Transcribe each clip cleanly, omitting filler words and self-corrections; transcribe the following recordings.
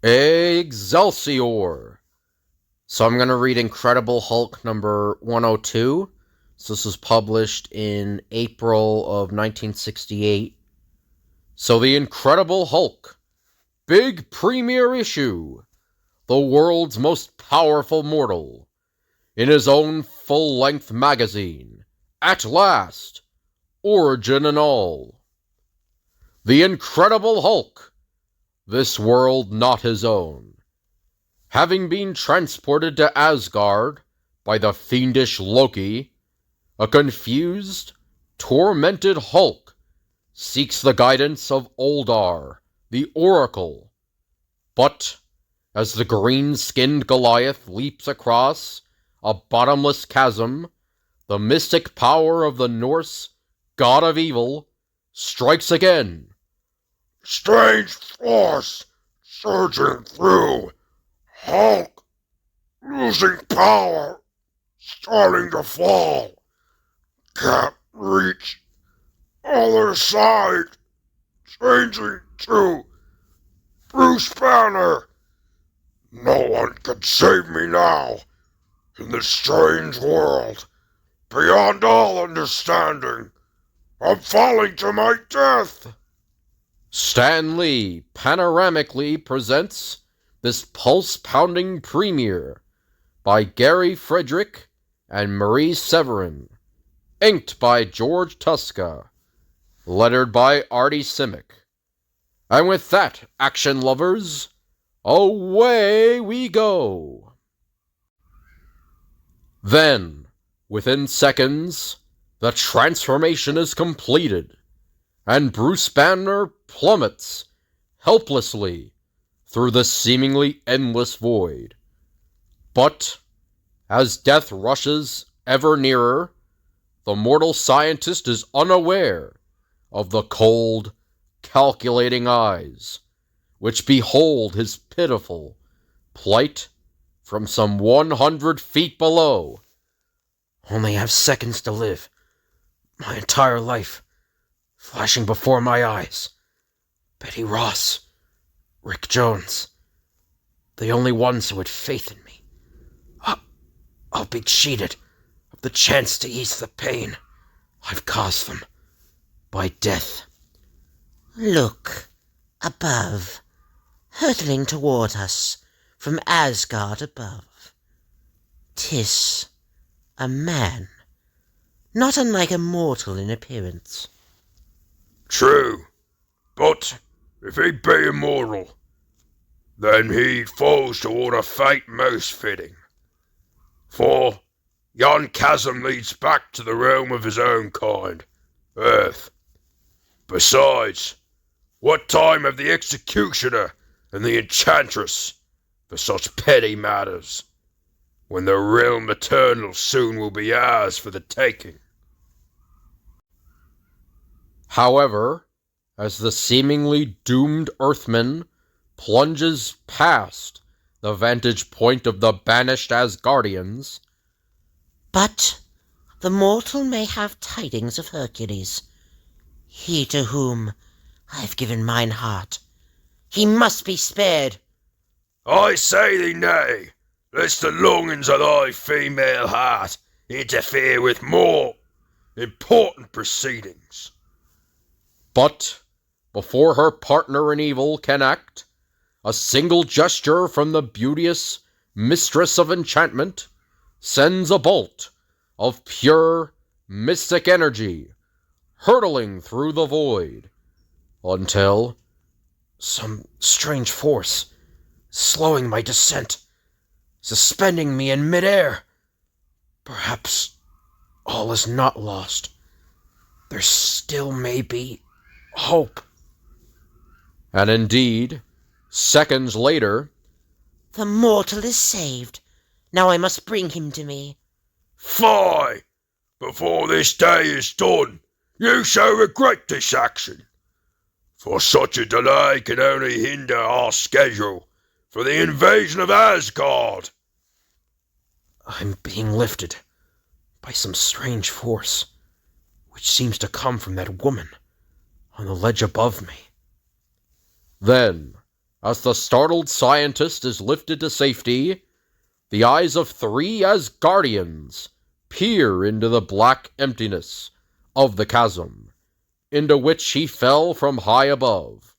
Excelsior! So I'm going to read Incredible Hulk number 102. So this was published in April of 1968. So the Incredible Hulk, big premiere issue, the world's most powerful mortal, in his own full-length magazine, at last, origin and all. The Incredible Hulk, this world not his own, having been transported to Asgard by the fiendish Loki, a confused, tormented Hulk seeks the guidance of Oldar, the Oracle. But as the green-skinned Goliath leaps across a bottomless chasm, the mystic power of the Norse god of evil strikes again. Strange force surging through. Hulk losing power, starting to fall. Can't reach. Other side changing to Bruce Banner. No one can save me now in this strange world beyond all understanding. I'm falling to my death. Stan Lee panoramically presents this pulse-pounding premiere by Gary Frederick and Marie Severin, inked by George Tuska, lettered by Artie Simic. And with that, action lovers, away we go! Then, within seconds, the transformation is completed, and Bruce Banner plummets helplessly through the seemingly endless void. But, as death rushes ever nearer, the mortal scientist is unaware of the cold, calculating eyes, which behold his pitiful plight from some 100 feet below. Only have seconds to live. My entire life flashing before my eyes. Betty Ross, Rick Jones, the only ones who had faith in me. I'll be cheated of the chance to ease the pain I've caused them by death. Look, above, hurtling toward us from Asgard above. 'Tis a man, not unlike a mortal in appearance. True, but if he be immortal, then he falls toward a fate most fitting. For yon chasm leads back to the realm of his own kind, Earth. Besides, what time have the executioner and the enchantress for such petty matters, when the realm eternal soon will be ours for the taking? However, as the seemingly doomed Earthman plunges past the vantage point of the banished Asgardians, but the mortal may have tidings of Hercules, he to whom I've given mine heart. He must be spared. I say thee nay, lest the longings of thy female heart interfere with more important proceedings. but before her partner in evil can act, a single gesture from the beauteous mistress of enchantment sends a bolt of pure, mystic energy hurtling through the void, until some strange force slowing my descent, suspending me in midair. Perhaps all is not lost. There still may be hope. And indeed, seconds later, The mortal is saved. Now I must bring him to me. Fie! Before this day is done, you shall regret this action. For such a delay can only hinder our schedule for the invasion of Asgard. I'm being lifted by some strange force, which seems to come from that woman on the ledge above me. Then, as the startled scientist is lifted to safety, the eyes of 3 Asgardians peer into the black emptiness of the chasm, into which he fell from high above.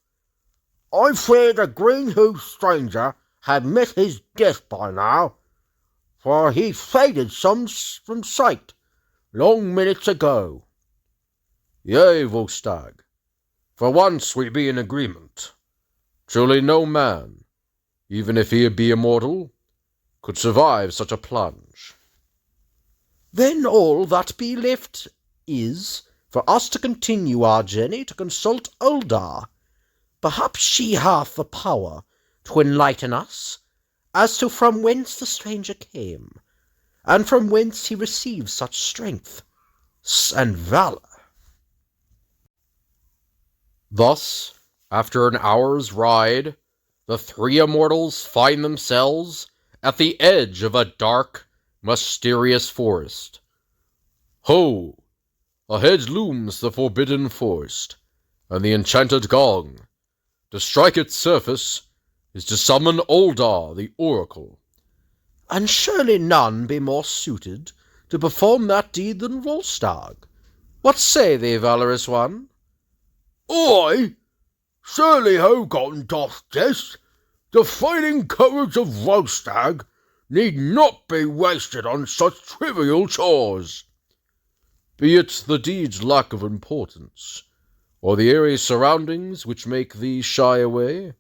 I fear the green-hoofed stranger had met his death by now, for he faded from sight long minutes ago. Yea, Volstagg, for once we be in agreement. Truly no man, even if he be immortal, could survive such a plunge. Then all that be left is for us to continue our journey to consult Uldar. Perhaps she hath the power to enlighten us as to from whence the stranger came, and from whence he received such strength and valour. Thus, after an hour's ride, the 3 immortals find themselves at the edge of a dark, mysterious forest. Ho! Ahead looms the forbidden forest, and the enchanted gong. To strike its surface is to summon Uldar, the oracle. And surely none be more suited to perform that deed than Volstagg. What say thee, valorous one? I? Surely Hogarth doth jest. The fighting courage of Volstagg need not be wasted on such trivial chores. Be it the deed's lack of importance, or the airy surroundings which make thee shy away?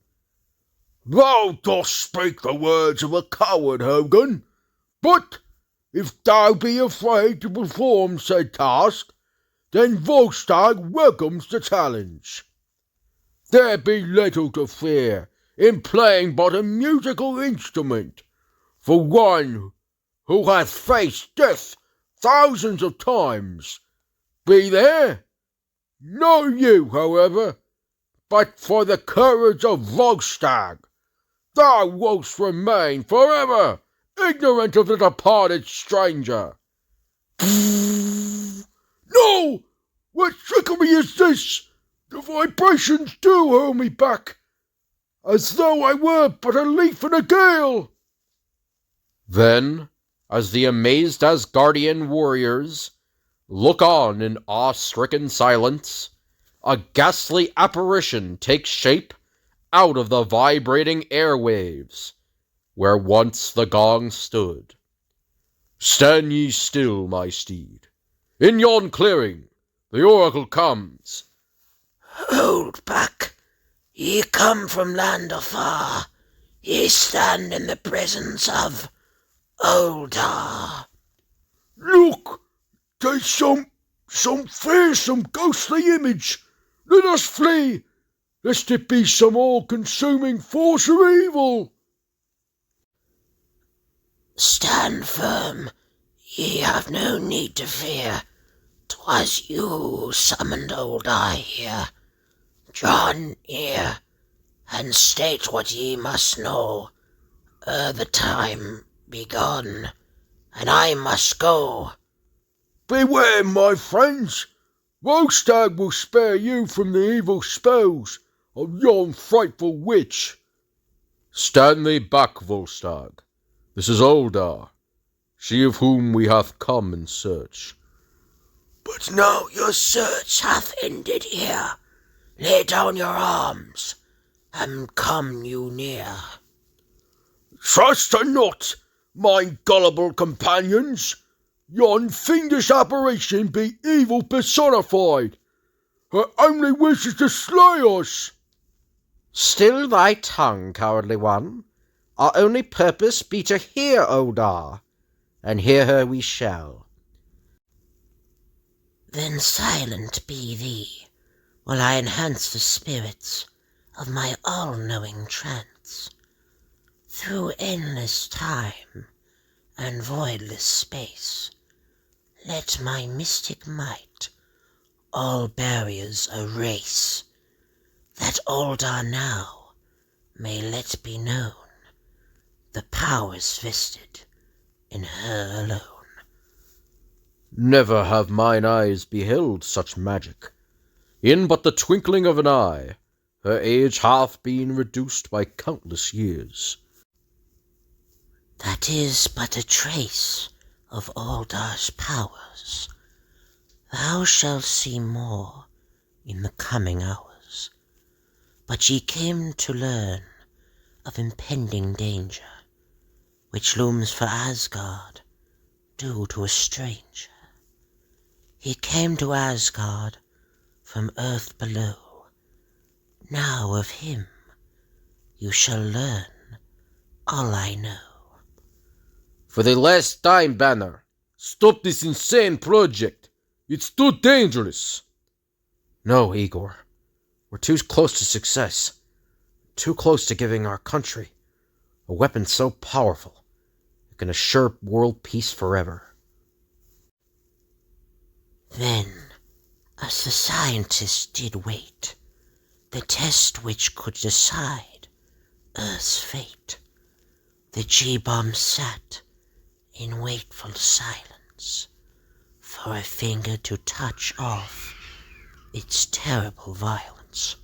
Thou dost speak the words of a coward, Hogan. But if thou be afraid to perform said task, then Volstagg welcomes the challenge. There be little to fear in playing but a musical instrument, for one who hath faced death thousands of times. Be there? No you, however, but for the courage of Volstagg, thou wouldst remain forever ignorant of the departed stranger. No! What trickery is this? The vibrations do hurl me back, as though I were but a leaf in a gale. Then, as the amazed Asgardian warriors look on in awe-stricken silence, a ghastly apparition takes shape out of the vibrating airwaves, where once the gong stood. Stand ye still, my steed. In yon clearing, the oracle comes. Hold back. Ye come from land afar. Ye stand in the presence of Uldar. Look, 'tis some fearsome ghostly image. Let us flee, lest it be some all-consuming force of evil. Stand firm. Ye have no need to fear. 'Twas you who summoned Uldar here. Draw near, and state what ye must know, ere the time be gone, and I must go. Beware, my friends. Volstagg will spare you from the evil spells of yon frightful witch. Stand thee back, Volstagg. This is Uldar, she of whom we hath come in search. But now your search hath ended here. Lay down your arms, and come you near. Trust her not, my gullible companions. Yon fiendish apparition be evil personified. Her only wish is to slay us. Still thy tongue, cowardly one. Our only purpose be to hear Uldar, and hear her we shall. Then silent be thee, while I enhance the spirits of my all-knowing trance. Through endless time and voidless space, let my mystic might all barriers erase, that Uldar now may let be known the powers vested in her alone. Never have mine eyes beheld such magic. In but the twinkling of an eye, Her age hath been reduced by countless years. That is but a trace of Aldar's powers. Thou shalt see more in the coming hours. But ye came to learn of impending danger, which looms for Asgard due to a stranger. He came to Asgard from earth below. Now of him you shall learn all I know. For the last time, Banner, stop this insane project. It's too dangerous. No, Igor. We're too close to success. Too close to giving our country a weapon so powerful it can assure world peace forever. Then, as the scientists did wait, the test which could decide Earth's fate, the G-bomb sat in wakeful silence for a finger to touch off its terrible violence.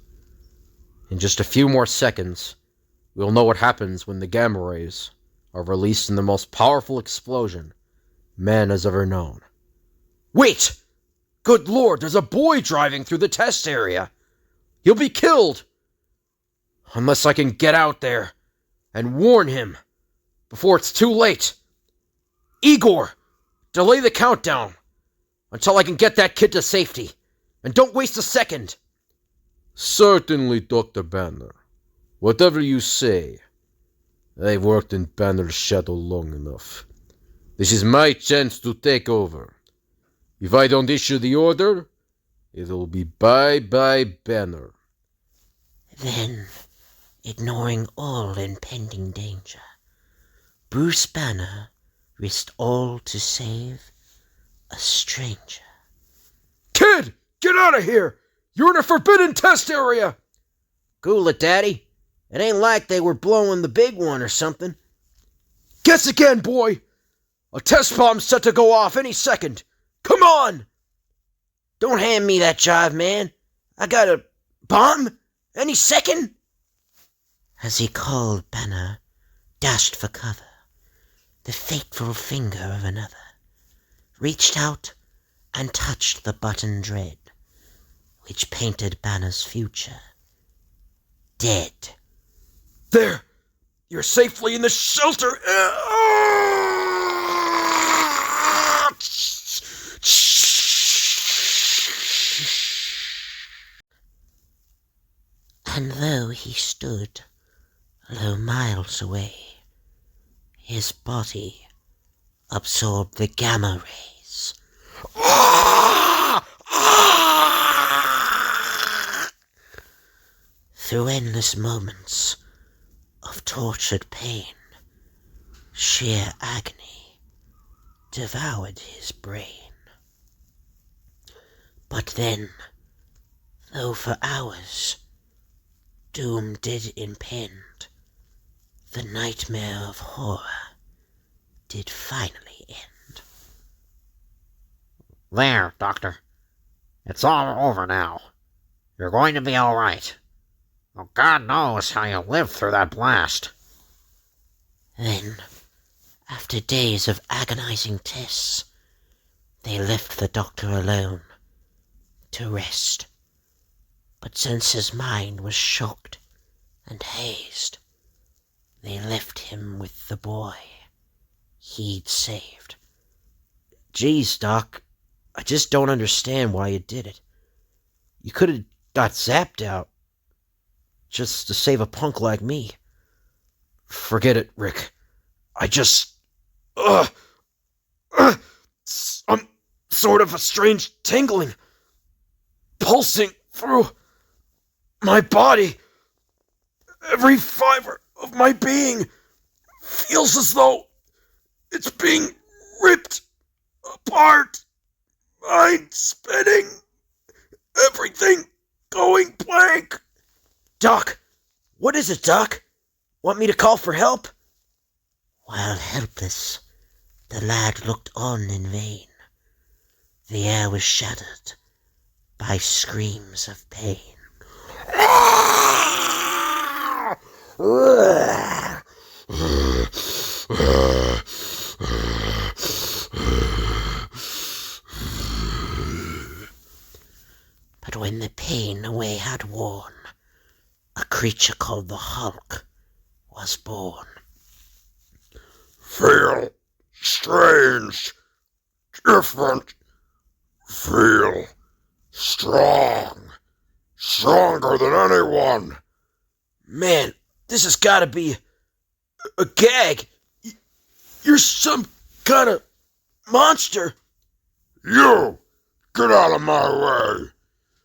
In just a few more seconds, we'll know what happens when the gamma rays are released in the most powerful explosion man has ever known. Wait! Good Lord, there's a boy driving through the test area. He'll be killed! Unless I can get out there and warn him before it's too late. Igor, delay the countdown until I can get that kid to safety. And don't waste a second. Certainly, Dr. Banner. Whatever you say. I've worked in Banner's shadow long enough. This is my chance to take over. If I don't issue the order, it'll be bye-bye Banner. Then, ignoring all impending danger, Bruce Banner risked all to save a stranger. Kid! Get out of here! You're in a forbidden test area! Cool it, Daddy. It ain't like they were blowing the big one or something. Guess again, boy! A test bomb's set to go off any second. Come on! Don't hand me that jive, man. I got a bomb any second. As he called, Banner dashed for cover. The fateful finger of another reached out and touched the button dread, which painted Banner's future. Dead. There! You're safely in the shelter! And though he stood low miles away, his body absorbed the gamma rays. Through endless moments of tortured pain, sheer agony devoured his brain. But then, though for hours doom did impend, the nightmare of horror did finally end. There, Doctor. It's all over now. You're going to be all right. Oh, God knows how you lived through that blast. Then, after days of agonizing tests, they left the doctor alone to rest. But since his mind was shocked and hazed, they left him with the boy he'd saved. Geez, Doc, I just don't understand why you did it. You could have got zapped out just to save a punk like me. Forget it, Rick. I just... I'm sort of a strange tingling pulsing through my body. Every fiber of my being feels as though it's being ripped apart. Mind spinning. Everything going blank. Doc, what is it, Doc? Want me to call for help? While helpless, the lad looked on in vain. The air was shattered by screams of pain. But when the pain away had worn, a creature called the Hulk was born. Feel strange, different, feel strong, stronger than anyone. Man, this has gotta be a gag. You're some kind of monster. You, get out of my way.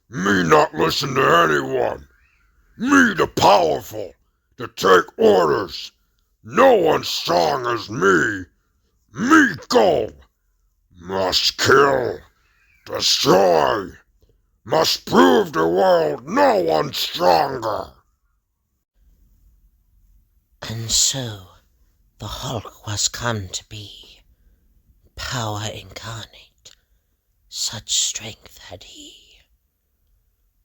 Me not listen to anyone. Me the powerful, to take orders. No one strong as me. Me go. Must kill, destroy. Must prove the world no one's stronger. And so the Hulk was come to be, power incarnate, such strength had he.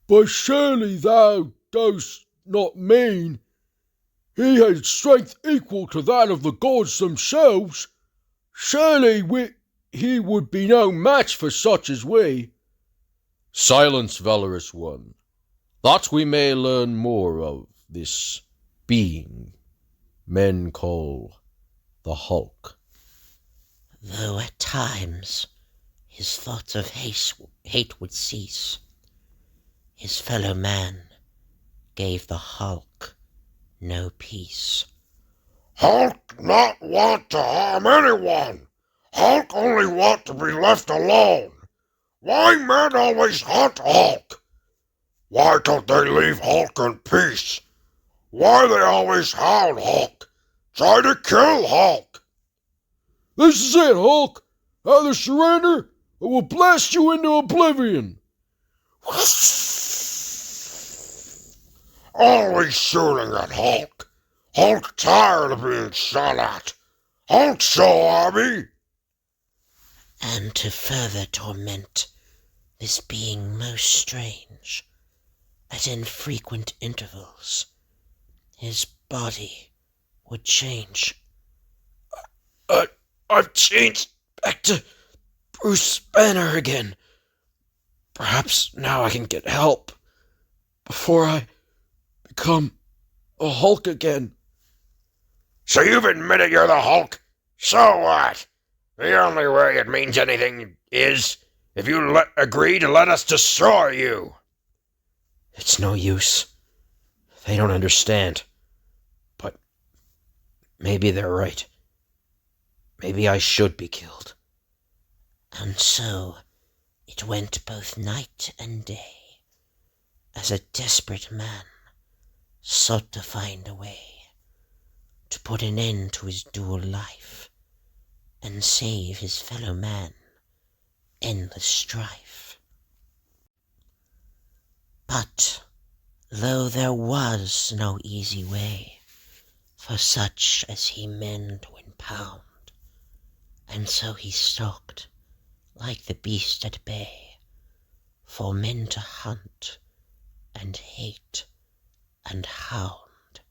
But surely thou dost not mean he had strength equal to that of the gods themselves. Surely he would be no match for such as we. Silence, valorous one, that we may learn more of this being men call the Hulk. Though at times his thoughts of hate would cease, his fellow man gave the Hulk no peace. Hulk not want to harm anyone. Hulk only want to be left alone. Why men always hunt Hulk? Why don't they leave Hulk in peace? Why they always hound Hulk? Try to kill Hulk. This is it, Hulk. Either surrender or we'll blast you into oblivion. Always shooting at Hulk. Hulk tired of being shot at. Hulk so army. And to further torment this being most strange, at infrequent intervals, his body would change. I've changed back to Bruce Banner again. Perhaps now I can get help before I become a Hulk again. So you've admitted you're the Hulk? So what? The only way it means anything is if you agree to let us destroy you. It's no use. They don't understand. But maybe they're right. Maybe I should be killed. And so it went both night and day, as a desperate man sought to find a way to put an end to his dual life and save his fellow man endless strife. But though there was no easy way for such as he men to impound, and so he stalked like the beast at bay for men to hunt and hate and hound.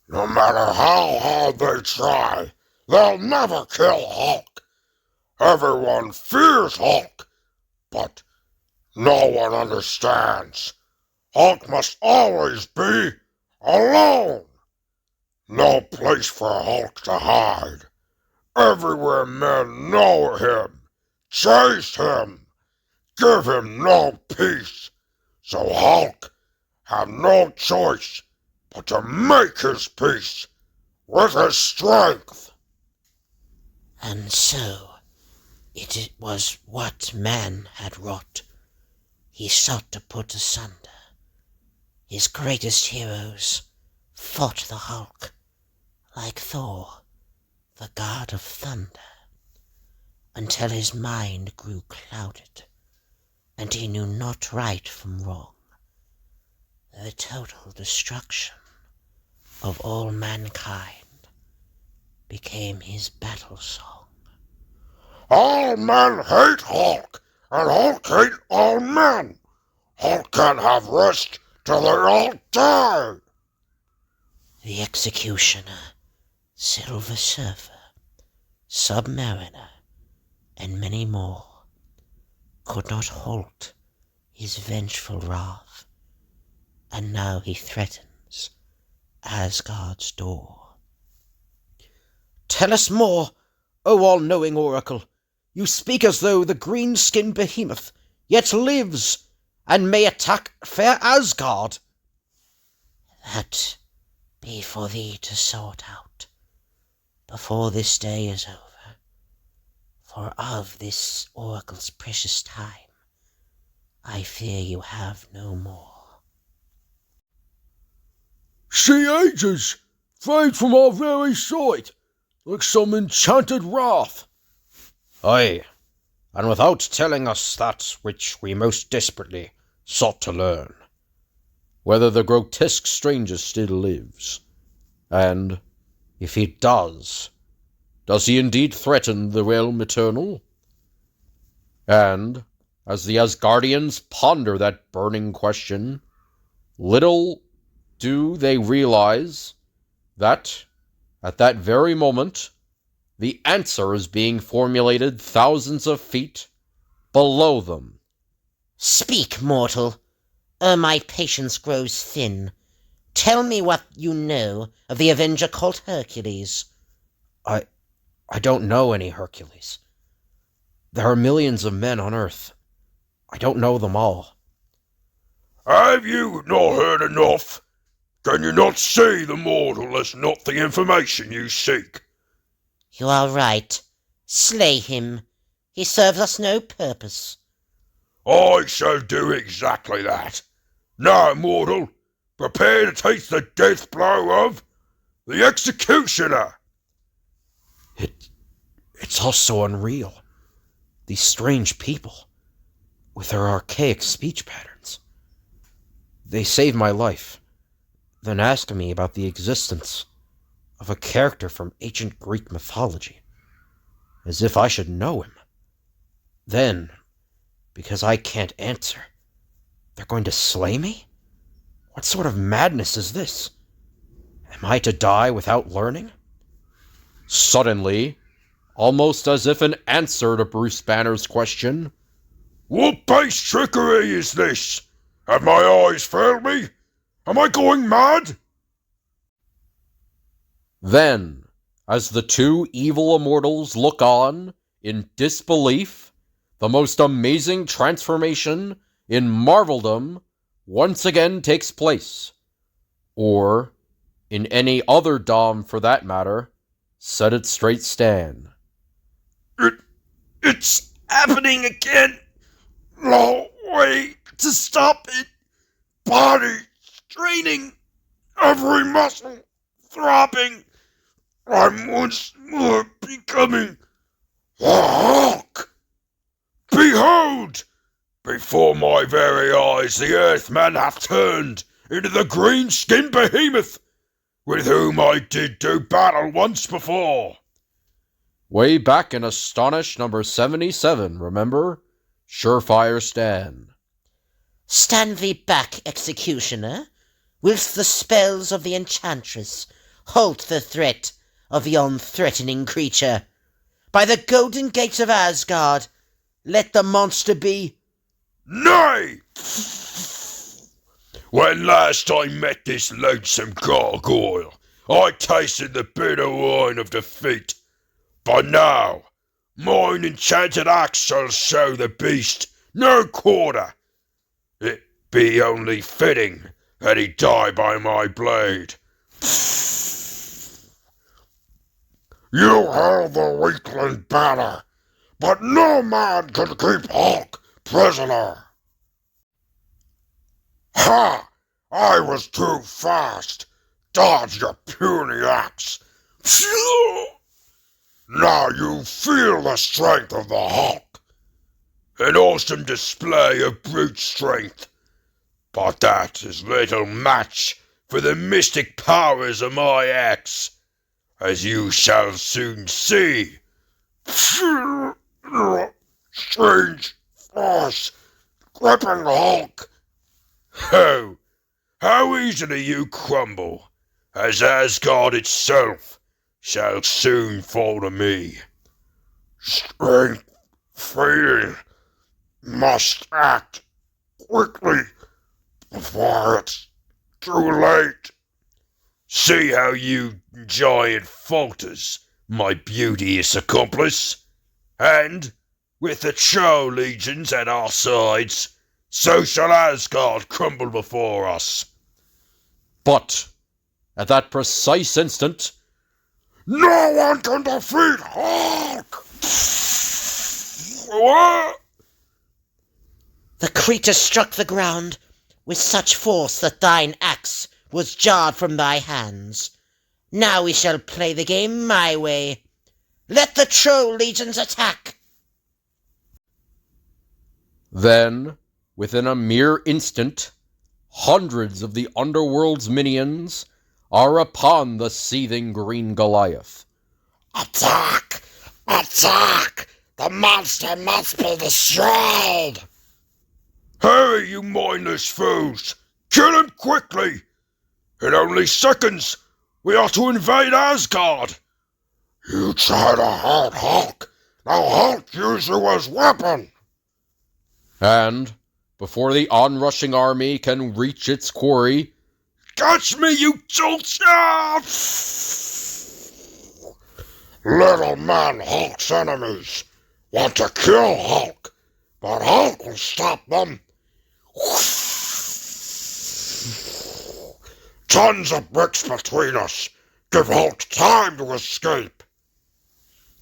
No matter how hard they try, they'll never kill Hulk. Everyone fears Hulk, but no one understands. Hulk must always be alone. No place for Hulk to hide. Everywhere men know him, chase him, give him no peace. So Hulk have no choice but to make his peace with his strength. And so it was what man had wrought he sought to put asunder. His greatest heroes fought the Hulk, like Thor, the god of thunder, until his mind grew clouded, and he knew not right from wrong. The total destruction of all mankind became his battle song. All men hate Hulk, and Hulk hate all men. Hulk can't have rest till they all die. The Executioner, Silver Surfer, Submariner, and many more could not halt his vengeful wrath, and now he threatens Asgard's door. Tell us more, O all-knowing oracle. You speak as though the green-skinned behemoth yet lives, and may attack fair Asgard. That be for thee to sort out before this day is over, for of this oracle's precious time I fear you have no more. She ages, fade from our very sight, like some enchanted wrath. Aye, and without telling us that which we most desperately sought to learn, whether the grotesque stranger still lives, and, if he does he indeed threaten the realm eternal? And, as the Asgardians ponder that burning question, little do they realize that, at that very moment, the answer is being formulated thousands of feet below them. Speak, mortal, ere my patience grows thin. Tell me what you know of the Avenger called Hercules. I don't know any Hercules. There are millions of men on Earth. I don't know them all. Have you not heard enough? Can you not see the mortal is not the information you seek? You are right. Slay him. He serves us no purpose. I shall do exactly that. Now, mortal, prepare to take the death blow of the Executioner. It's all so unreal. These strange people, with their archaic speech patterns. They saved my life, then asked me about the existence of a character from ancient Greek mythology, as if I should know him. Then, because I can't answer, they're going to slay me? What sort of madness is this? Am I to die without learning? Suddenly, almost as if in answer to Bruce Banner's question, What base trickery is this? Have my eyes failed me? Am I going mad? Then, as the two evil immortals look on in disbelief, the most amazing transformation in marveldom once again takes place. Or, in any other dom for that matter, set it straight, Stan. It's happening again. No way to stop it. Body straining, every muscle throbbing. I'm once more becoming a Hulk. Behold! Before my very eyes the Earthman hath turned into the green-skinned behemoth, with whom I did do battle once before. Way back in Astonish number 77, remember? Surefire Stan. Stand thee back, Executioner, whilst the spells of the Enchantress halt the threat of yon threatening creature. By the golden gates of Asgard, let the monster be. Nay! When last I met this lonesome gargoyle, I tasted the bitter wine of defeat. But now, mine enchanted axe shall show the beast no quarter. It be only fitting that he die by my blade. You held the weakling banner, but no man can keep Hulk prisoner. Ha! I was too fast. Dodge your puny axe. Phew! Now you feel the strength of the Hulk. An awesome display of brute strength. But that is little match for the mystic powers of my axe, as you shall soon see. Strange force, gripping Hulk. Oh, how easily you crumble, as Asgard itself shall soon fall to me. Strength fading, must act quickly before it's too late. See how you giant falters, my beauteous accomplice, and, with the troll legions at our sides, so shall Asgard crumble before us. But, at that precise instant, No one can defeat Hulk! What? The creature struck the ground with such force that thine axe was jarred from thy hands. Now we shall play the game my way. Let the troll legions attack! then, within a mere instant, hundreds of the underworld's minions are upon the seething green Goliath. Attack! Attack! The monster must be destroyed! Hurry, you mindless fools! Kill him quickly! In only seconds, we are to invade Asgard! You try to hurt Hulk! Now Hulk use you as weapon! And, before the onrushing army can reach its quarry, Catch me, you dolts! Ah! Little man Hulk's enemies want to kill Hulk, but Hulk will stop them. Tons of bricks between us. Give Hulk time to escape.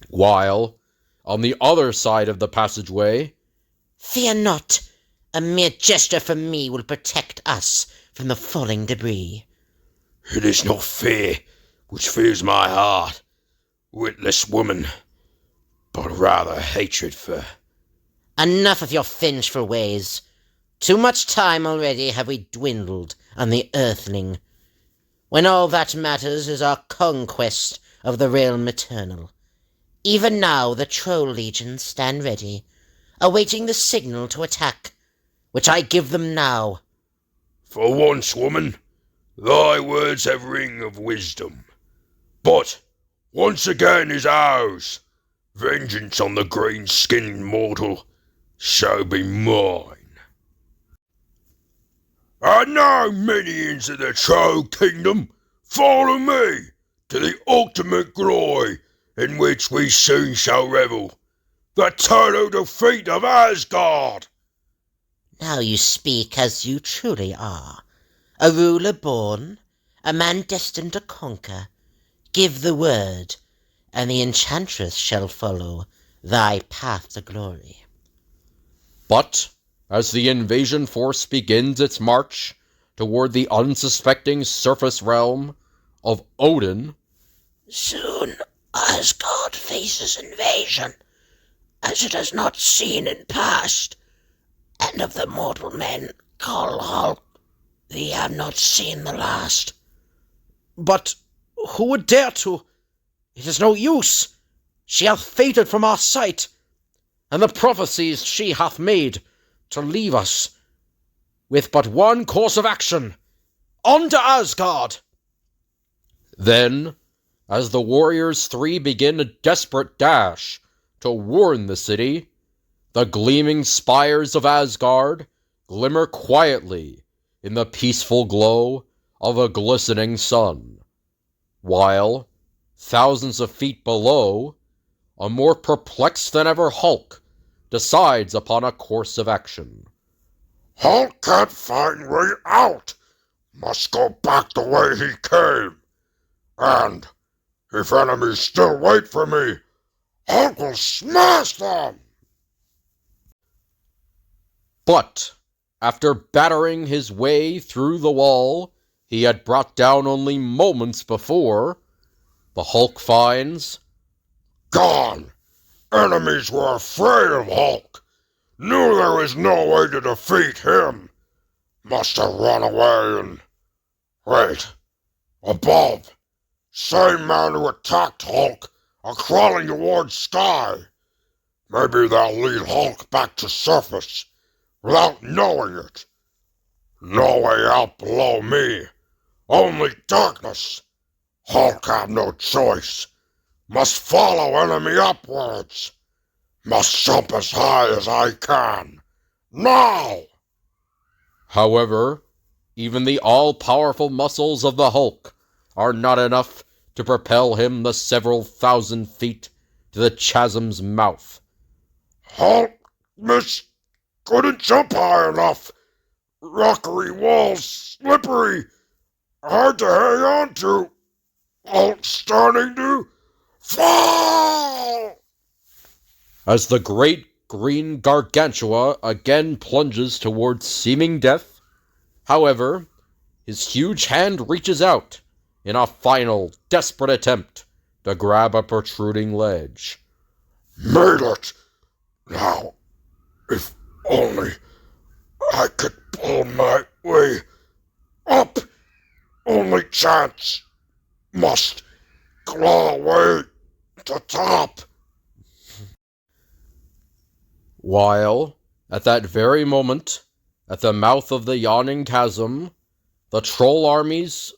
while, on the other side of the passageway, Fear not. A mere gesture from me will protect us from the falling debris. It is not fear which fills my heart, witless woman, but rather hatred for... Enough of your vengeful ways. Too much time already have we dwindled on the earthling, when all that matters is our conquest of the realm eternal. Even now the troll legions stand ready, awaiting the signal to attack, which I give them now. For once, woman, thy words have ring of wisdom. But once again is ours. Vengeance on the green-skinned mortal shall be mine. And now, minions of the Troll Kingdom, follow me to the ultimate glory in which we soon shall revel, the total defeat of Asgard! Now you speak as you truly are. A ruler born, a man destined to conquer. Give the word, and the enchantress shall follow thy path to glory. but, as the invasion force begins its march toward the unsuspecting surface realm of Odin, Soon Asgard faces invasion, as it has not seen in past, and of the mortal men called Hulk, thee have not seen the last. But who would dare to? It is no use. She hath faded from our sight, and the prophecies she hath made to leave us with but one course of action. On to Asgard! then, as the warriors three begin a desperate dash to warn the city, the gleaming spires of Asgard glimmer quietly in the peaceful glow of a glistening sun, while, thousands of feet below, a more perplexed than ever Hulk decides upon a course of action. Hulk can't find way out. Must go back the way he came. And, if enemies still wait for me, Hulk will smash them! But, after battering his way through the wall he had brought down only moments before, the Hulk finds Gone! Enemies were afraid of Hulk. Knew there was no way to defeat him. Must have run away and... Wait. Above. Same man who attacked Hulk are crawling towards sky. Maybe they'll lead Hulk back to surface without knowing it. No way out below me. Only darkness. Hulk have no choice. Must follow enemy upwards. Must jump as high as I can. Now! However, even the all-powerful muscles of the Hulk are not enough to propel him the several thousand feet to the chasm's mouth. Hulk, miss, couldn't jump high enough. Rockery walls, slippery, hard to hang on to. Hulk starting to fall! As the great green gargantua again plunges towards seeming death, however, his huge hand reaches out in a final, desperate attempt to grab a protruding ledge. Made it! Now, if only I could pull my way up. Only chance. Must claw away to top. While, at that very moment, at the mouth of the yawning chasm, the troll armies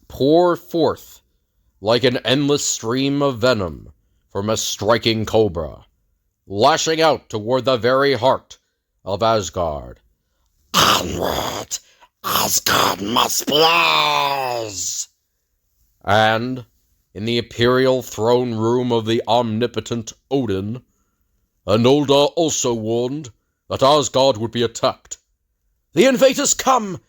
pour forth like an endless stream of venom from a striking cobra, lashing out toward the very heart of Asgard. Onward! Asgard must be ours! And, in the imperial throne room of the omnipotent Odin, Anolda also warned that Asgard would be attacked. The invaders come!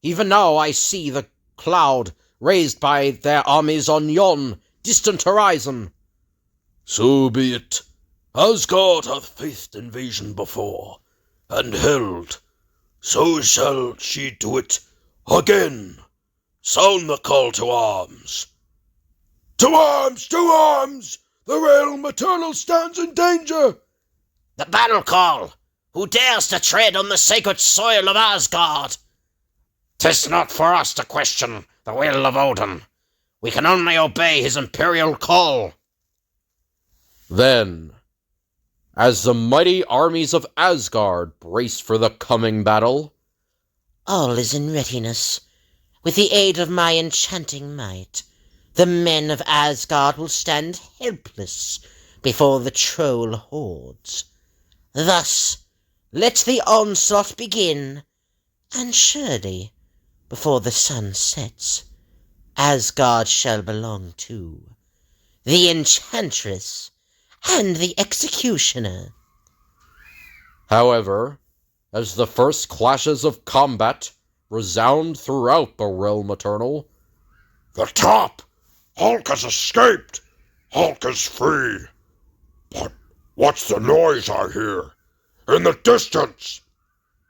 Even now I see the cloud raised by their armies on yon distant horizon. So be it. Asgard hath faced invasion before, and held. So shall she do it again. Sound the call to arms. To arms! To arms! The realm eternal stands in danger! The battle call! Who dares to tread on the sacred soil of Asgard? 'Tis not for us to question the will of Odin. We can only obey his imperial call. Then, as the mighty armies of Asgard brace for the coming battle, All is in readiness. With the aid of my enchanting might, the men of Asgard will stand helpless before the troll hordes. Thus, let the onslaught begin, and surely, before the sun sets, Asgard shall belong to the Enchantress and the Executioner. however, as the first clashes of combat resound throughout the realm eternal, The top! Hulk has escaped! Hulk is free! But what's the noise I hear? In the distance!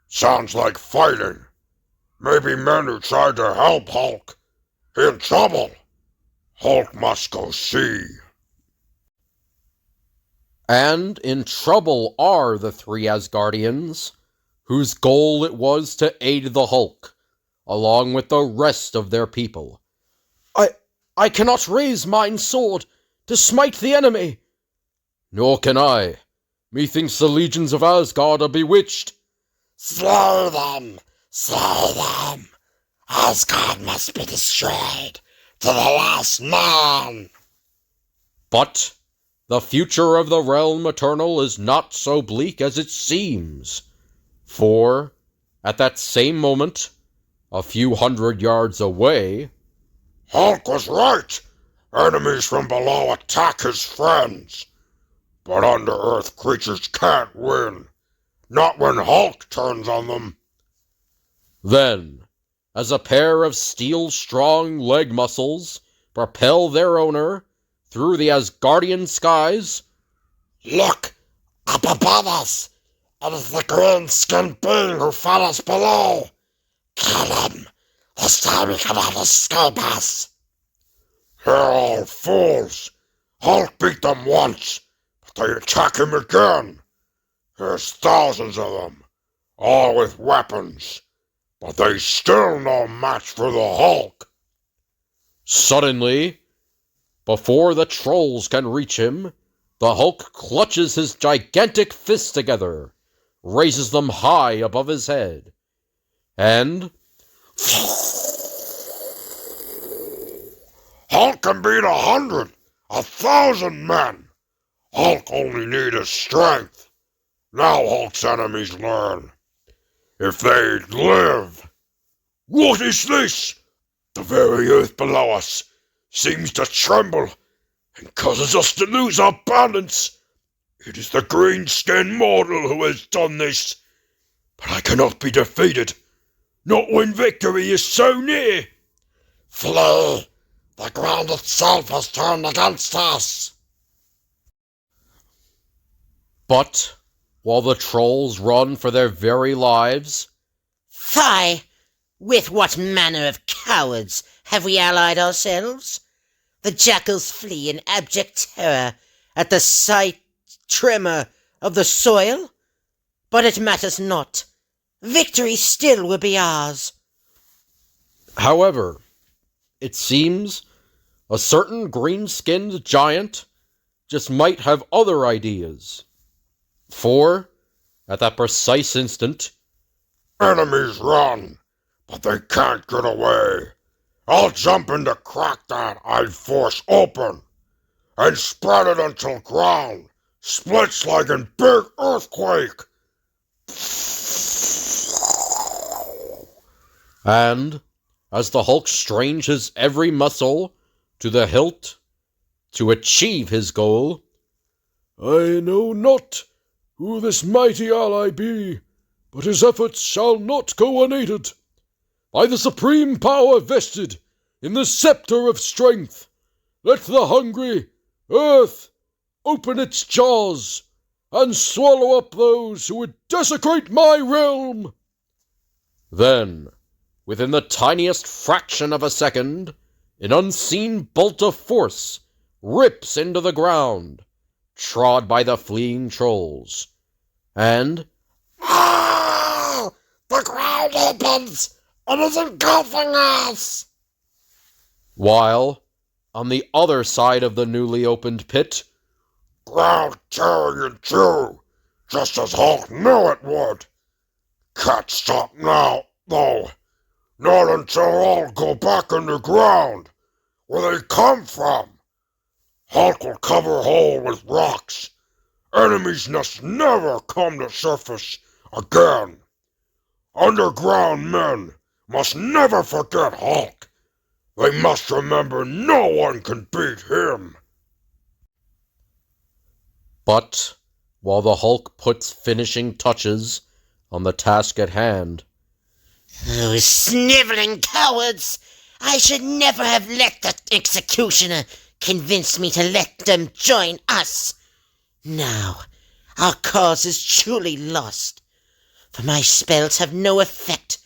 Sounds like fighting. Maybe men who tried to help Hulk. In trouble! Hulk must go see. and in trouble are the three Asgardians, whose goal it was to aid the Hulk, along with the rest of their people. I cannot raise mine sword to smite the enemy. Nor can I. Methinks the legions of Asgard are bewitched. Slay them! Slay them! Asgard must be destroyed to the last man! But the future of the realm eternal is not so bleak as it seems. For, at that same moment, a few hundred yards away, Hulk was right. Enemies from below attack his friends. But under-earth creatures can't win. Not when Hulk turns on them. then, as a pair of steel-strong leg muscles propel their owner through the Asgardian skies, Look! Up above us! It is the green-skinned being who follows below! Kill him! This time he cannot escape us! They're all fools. Hulk beat them once, but they attack him again. There's thousands of them, all with weapons, but they still no match for the Hulk. suddenly, before the trolls can reach him, the Hulk clutches his gigantic fists together, raises them high above his head, And Hulk can beat 100, 1,000 men. Hulk only needed strength. Now Hulk's enemies learn. If they live. What is this? The very earth below us seems to tremble and causes us to lose our balance. It is the green-skinned mortal who has done this. But I cannot be defeated, not when victory is so near. Flee! The ground itself has turned against us. but while the trolls run for their very lives, Fie! With what manner of cowards have we allied ourselves? The jackals flee in abject terror at the sight tremor of the soil. But it matters not. Victory still will be ours. however, it seems a certain green-skinned giant just might have other ideas. For, at that precise instant, Enemies run, but they can't get away. I'll jump in to crack that I'd force open and spread it until ground splits like a big earthquake. and as the Hulk strains his every muscle to the hilt to achieve his goal, I know not who this mighty ally be, but his efforts shall not go unaided. By the supreme power vested in the scepter of strength, let the hungry earth open its jaws and swallow up those who would desecrate my realm. then, within the tiniest fraction of a second, an unseen bolt of force rips into the ground, trod by the fleeing trolls, and Ah! The ground opens! It is engulfing us! while, on the other side of the newly opened pit, Ground tearing in two, just as Hulk knew it would. Can't stop now, though. Not until all go back underground, where they come from. Hulk will cover whole with rocks. Enemies must never come to surface again. Underground men must never forget Hulk. They must remember no one can beat him. but while the Hulk puts finishing touches on the task at hand, Those sniveling cowards! I should never have let the executioner convince me to let them join us. Now, our cause is truly lost, for my spells have no effect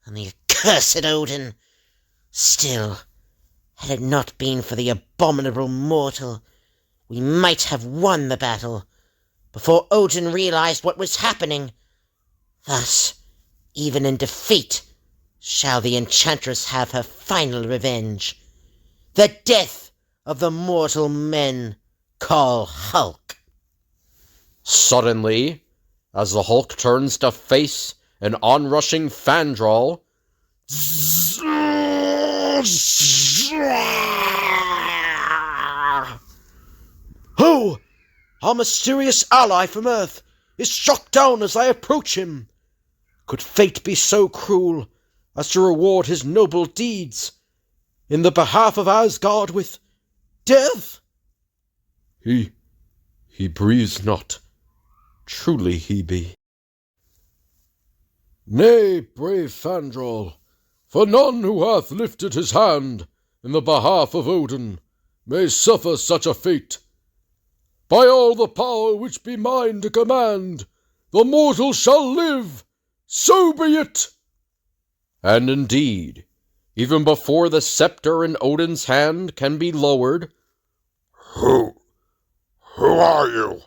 on the accursed Odin. Still, had it not been for the abominable mortal, we might have won the battle before Odin realized what was happening. Thus, even in defeat, shall the enchantress have her final revenge. The death of the mortal men call Hulk. suddenly, as the Hulk turns to face an onrushing Fandral, Who, our mysterious ally from Earth, is struck down as I approach him. Could fate be so cruel as to reward his noble deeds in the behalf of Asgard with death? He breathes not. Truly he be. Nay, brave Fandral, for none who hath lifted his hand in the behalf of Odin may suffer such a fate. By all the power which be mine to command, the mortal shall live, so be it. and indeed, even before the scepter in Odin's hand can be lowered, Who are you?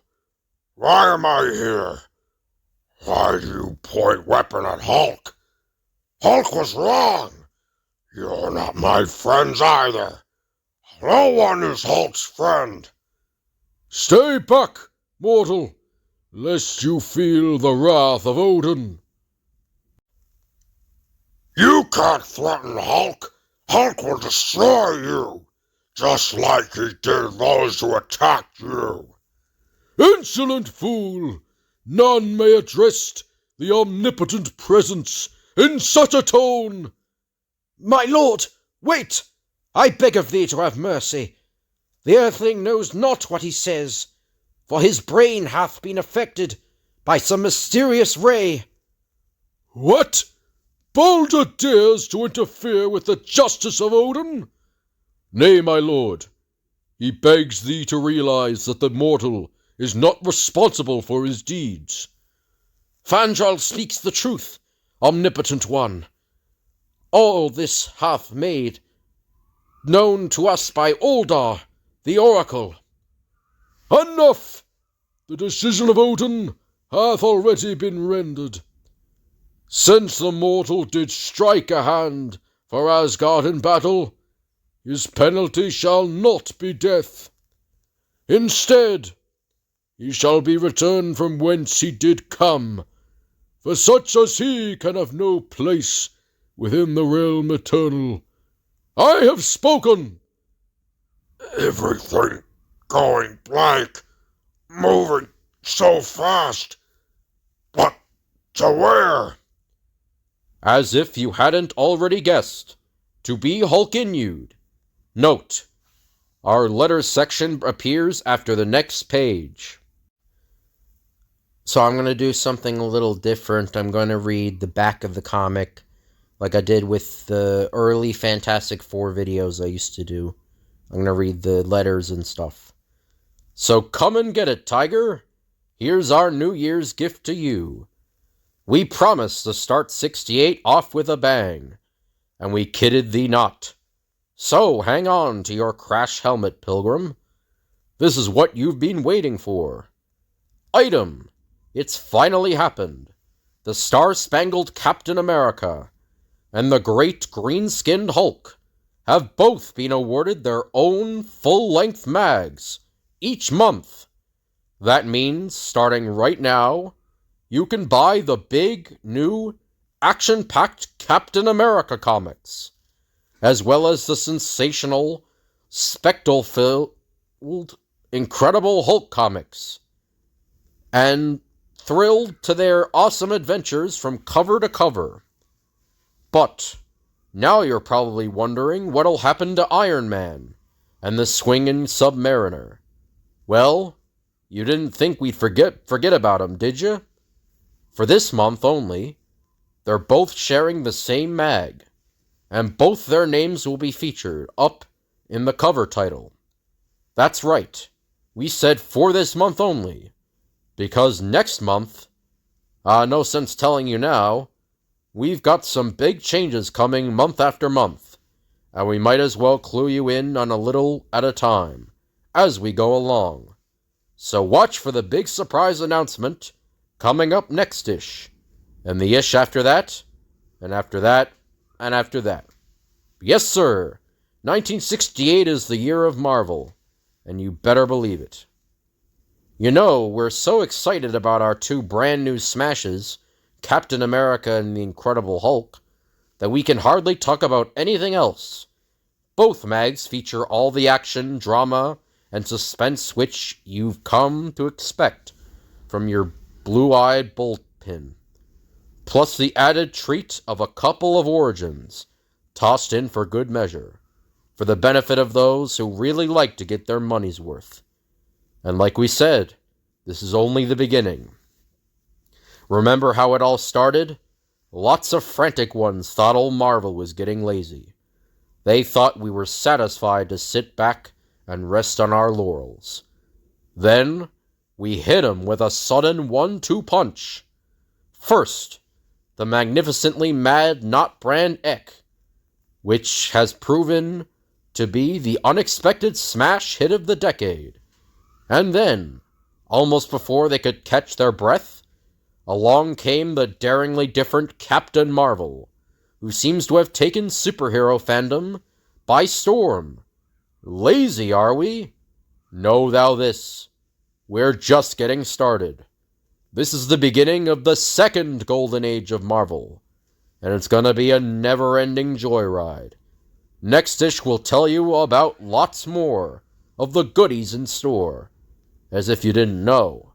Why am I here? Why do you point weapon at Hulk? Hulk was wrong. You're not my friends either. No one is Hulk's friend. Stay back, mortal, lest you feel the wrath of Odin. You can't threaten Hulk. Hulk will destroy you, just like he did those who attacked you. Insolent fool! None may address the omnipotent presence in such a tone. My lord, wait! I beg of thee to have mercy. The earthling knows not what he says, for his brain hath been affected by some mysterious ray. What? Balder dares to interfere with the justice of Odin? Nay, my lord, he begs thee to realize that the mortal is not responsible for his deeds. Fandral speaks the truth, omnipotent one. All this hath made known to us by Oldar, the oracle. Enough! The decision of Odin hath already been rendered. Since the mortal did strike a hand for Asgard in battle, his penalty shall not be death. Instead, he shall be returned from whence he did come, for such as he can have no place within the realm eternal. I have spoken! Everything going blank, moving so fast. But to where? As if you hadn't already guessed, to be Hulk-Inued. Note: our letters section appears after the next page. So I'm going to do something a little different. I'm going to read the back of the comic, like I did with the early Fantastic Four videos I used to do. I'm going to read the letters and stuff. So come and get it, Tiger. Here's our New Year's gift to you. We promised to start 68 off with a bang, and we kidded thee not. So hang on to your crash helmet, Pilgrim. This is what you've been waiting for. Item: it's finally happened. The Star-Spangled Captain America and the Great Green-Skinned Hulk have both been awarded their own full-length mags each month. That means, starting right now, you can buy the big, new, action-packed Captain America comics, as well as the sensational, spectacle-filled, Incredible Hulk comics, and thrilled to their awesome adventures from cover to cover. But now you're probably wondering what'll happen to Iron Man and the swinging Submariner. Well, you didn't think we'd forget about them, did you? For this month only, they're both sharing the same mag, and both their names will be featured up in the cover title. That's right, we said for this month only, because next month, no sense telling you now, we've got some big changes coming month after month, and we might as well clue you in on a little at a time, as we go along. So watch for the big surprise announcement coming up next-ish, and the ish after that, and after that, and after that. Yes, sir, 1968 is the year of Marvel, and you better believe it. You know, we're so excited about our two brand new smashes, Captain America and the Incredible Hulk, that we can hardly talk about anything else. Both mags feature all the action, drama, and suspense which you've come to expect from your blue-eyed bullpen, plus the added treat of a couple of origins tossed in for good measure, for the benefit of those who really like to get their money's worth. And like we said, this is only the beginning. Remember how it all started? Lots of frantic ones thought old Marvel was getting lazy. They thought we were satisfied to sit back and rest on our laurels. Then we hit 'em with a sudden 1-2 punch. First, the magnificently mad Not Brand Ek, which has proven to be the unexpected smash hit of the decade. And then, almost before they could catch their breath, along came the daringly different Captain Marvel, who seems to have taken superhero fandom by storm. Lazy, are we? Know thou this. We're just getting started. This is the beginning of the second golden age of Marvel. and it's gonna be a never-ending joyride. Next ish will tell you about lots more of the goodies in store, as if you didn't know.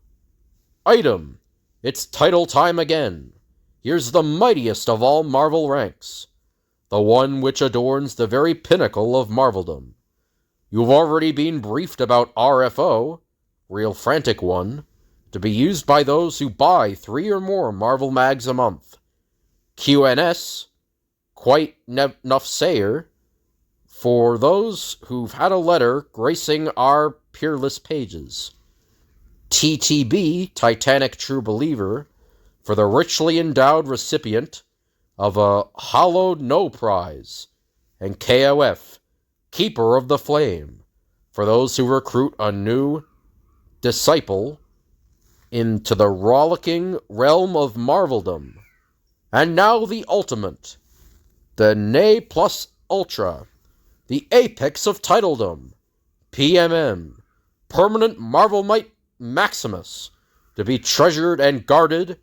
Item, it's title time again. Here's the mightiest of all Marvel ranks, the one which adorns the very pinnacle of Marveldom. You've already been briefed about RFO, Real Frantic One, to be used by those who buy 3 or more Marvel mags a month. QNS, quite enough sayer, for those who've had a letter gracing our peerless pages. TTB, Titanic True Believer, for the richly endowed recipient of a Hallowed No Prize. And KOF, Keeper of the Flame, for those who recruit a new disciple into the rollicking realm of Marveldom. And now the ultimate, the Ne Plus Ultra, the apex of titledom, PMM, Permanent Marvelmite Maximus, to be treasured and guarded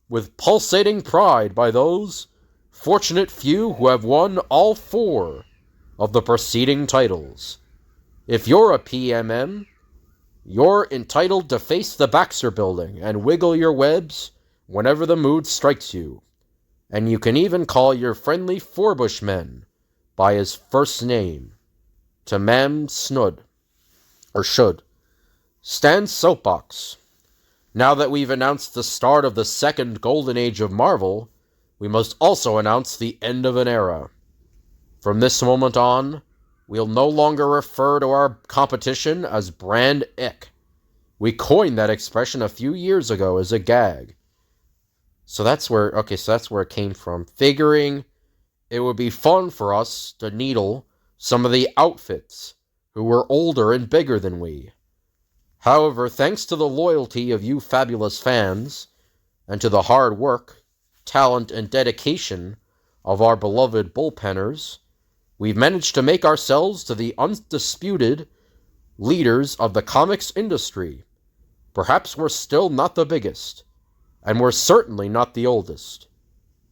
with pulsating pride by those fortunate few who have won all 4 of the preceding titles. If you're a PMM, you're entitled to face the Baxter Building and wiggle your webs whenever the mood strikes you. And you can even call your friendly Forbushman by his first name, to Mam Snud, or should. Stan's Soapbox. Now that we've announced the start of the second golden age of Marvel, we must also announce the end of an era. From this moment on, we'll no longer refer to our competition as Brand Ek. We coined that expression a few years ago as a gag. So that's where it came from. Figuring it would be fun for us to needle some of the outfits who were older and bigger than we. However, thanks to the loyalty of you fabulous fans, and to the hard work, talent, and dedication of our beloved bullpenners, we've managed to make ourselves to the undisputed leaders of the comics industry. Perhaps we're still not the biggest, and we're certainly not the oldest,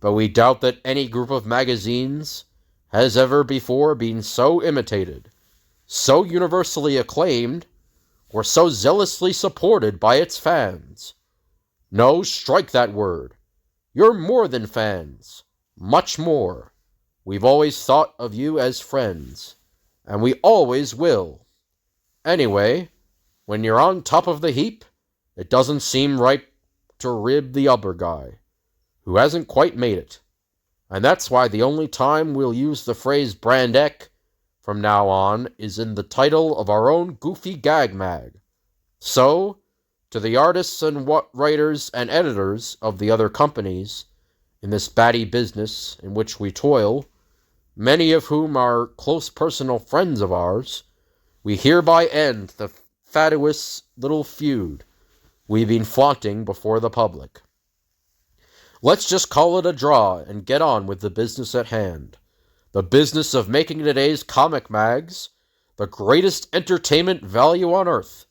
but we doubt that any group of magazines has ever before been so imitated, so universally acclaimed, or so zealously supported by its fans. No, strike that word. You're more than fans. Much more. We've always thought of you as friends, and we always will. Anyway, when you're on top of the heap, it doesn't seem right to rib the other guy, who hasn't quite made it. And that's why the only time we'll use the phrase Brand Ek from now on is in the title of our own goofy gag mag. So, to the artists and writers and editors of the other companies in this batty business in which we toil, many of whom are close personal friends of ours, we hereby end the fatuous little feud we've been flaunting before the public. Let's just call it a draw and get on with the business at hand. The business of making today's comic mags the greatest entertainment value on earth,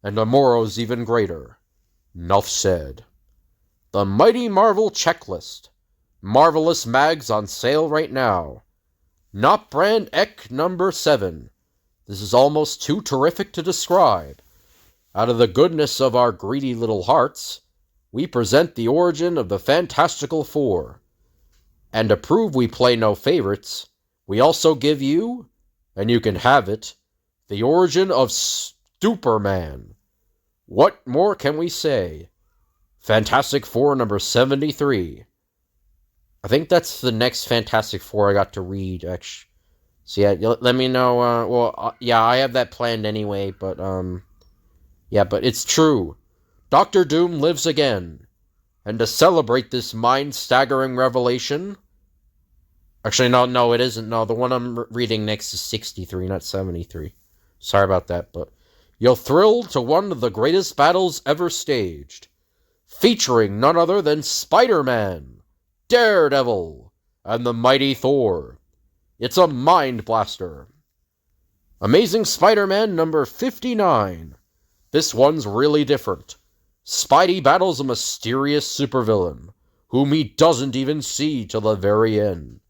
and tomorrow's even greater. Nuff said. The Mighty Marvel Checklist. Marvelous mags on sale right now. Not Brand Ek number 7. This is almost too terrific to describe. Out of the goodness of our greedy little hearts, we present the origin of the Fantastical Four. And to prove we play no favorites, we also give you, and you can have it, the origin of Superman. What more can we say? Fantastic Four number 73. I think that's the next Fantastic Four I got to read, actually. So yeah, let me know, I have that planned anyway, but it's true. Dr. Doom lives again. And to celebrate this mind-staggering revelation... Actually, no, it isn't. No, the one I'm reading next is 63, not 73. Sorry about that, but... You'll thrill to one of the greatest battles ever staged, featuring none other than Spider-Man, Daredevil, and the mighty Thor. It's a mind blaster. Amazing Spider-Man number 59. This one's really different. Spidey battles a mysterious supervillain, whom he doesn't even see till the very end.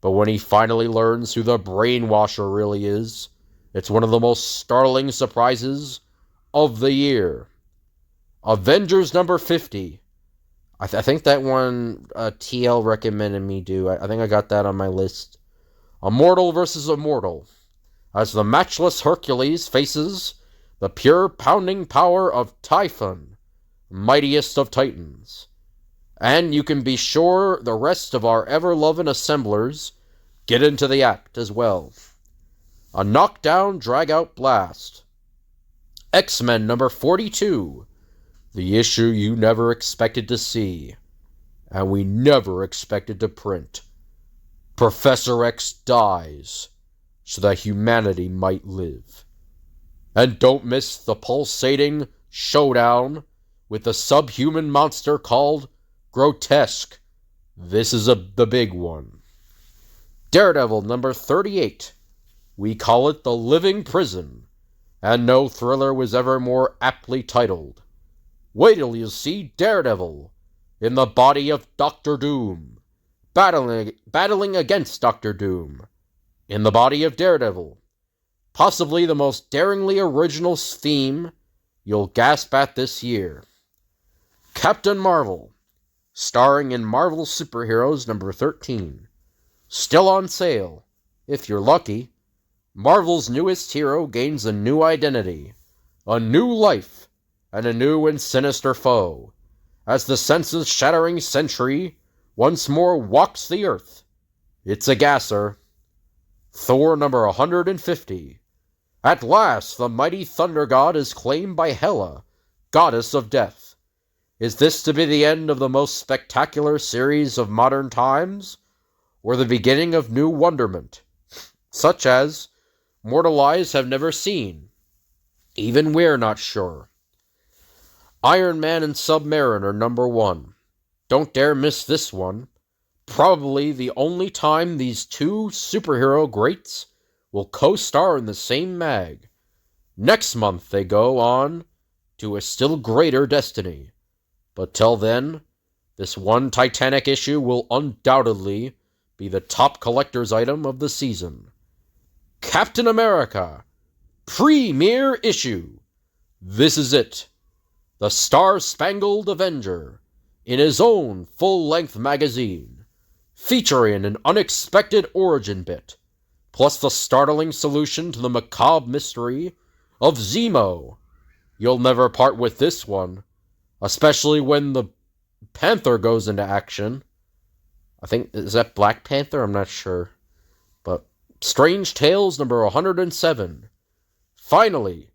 But when he finally learns who the brainwasher really is, it's one of the most startling surprises of the year. Avengers number 50. I think that one TL recommended me do. I think I got that on my list. Immortal versus Immortal. As the matchless Hercules faces the pure pounding power of Typhon, mightiest of Titans. And you can be sure the rest of our ever-loving assemblers get into the act as well. A knockdown, drag-out blast. X-Men number 42. The issue you never expected to see, and we never expected to print. Professor X dies, so that humanity might live. And don't miss the pulsating showdown with the subhuman monster called Grotesque. This is the big one. Daredevil number 38. We call it the Living Prison, and no thriller was ever more aptly titled. Wait till you see Daredevil in the body of Doctor Doom, battling against Doctor Doom in the body of Daredevil. Possibly the most daringly original theme you'll gasp at this year. Captain Marvel, starring in Marvel Superheroes number 13. Still on sale, if you're lucky. Marvel's newest hero gains a new identity, a new life, and a new and sinister foe, as the senses-shattering Sentry once more walks the earth. It's a gasser. Thor number 150. At last, the mighty thunder god is claimed by Hela, goddess of death. Is this to be the end of the most spectacular series of modern times, or the beginning of new wonderment, such as mortal eyes have never seen? Even we're not sure. Iron Man and Submariner number 1. Don't dare miss this one. Probably the only time these two superhero greats will co-star in the same mag. Next month they go on to a still greater destiny. But till then, this one Titanic issue will undoubtedly be the top collector's item of the season. Captain America, premiere issue. This is it. The Star-Spangled Avenger, in his own full-length magazine, featuring an unexpected origin bit, plus the startling solution to the macabre mystery of Zemo. You'll never part with this one, especially when the Panther goes into action. I think, is that Black Panther? I'm not sure. But Strange Tales number 107. Finally,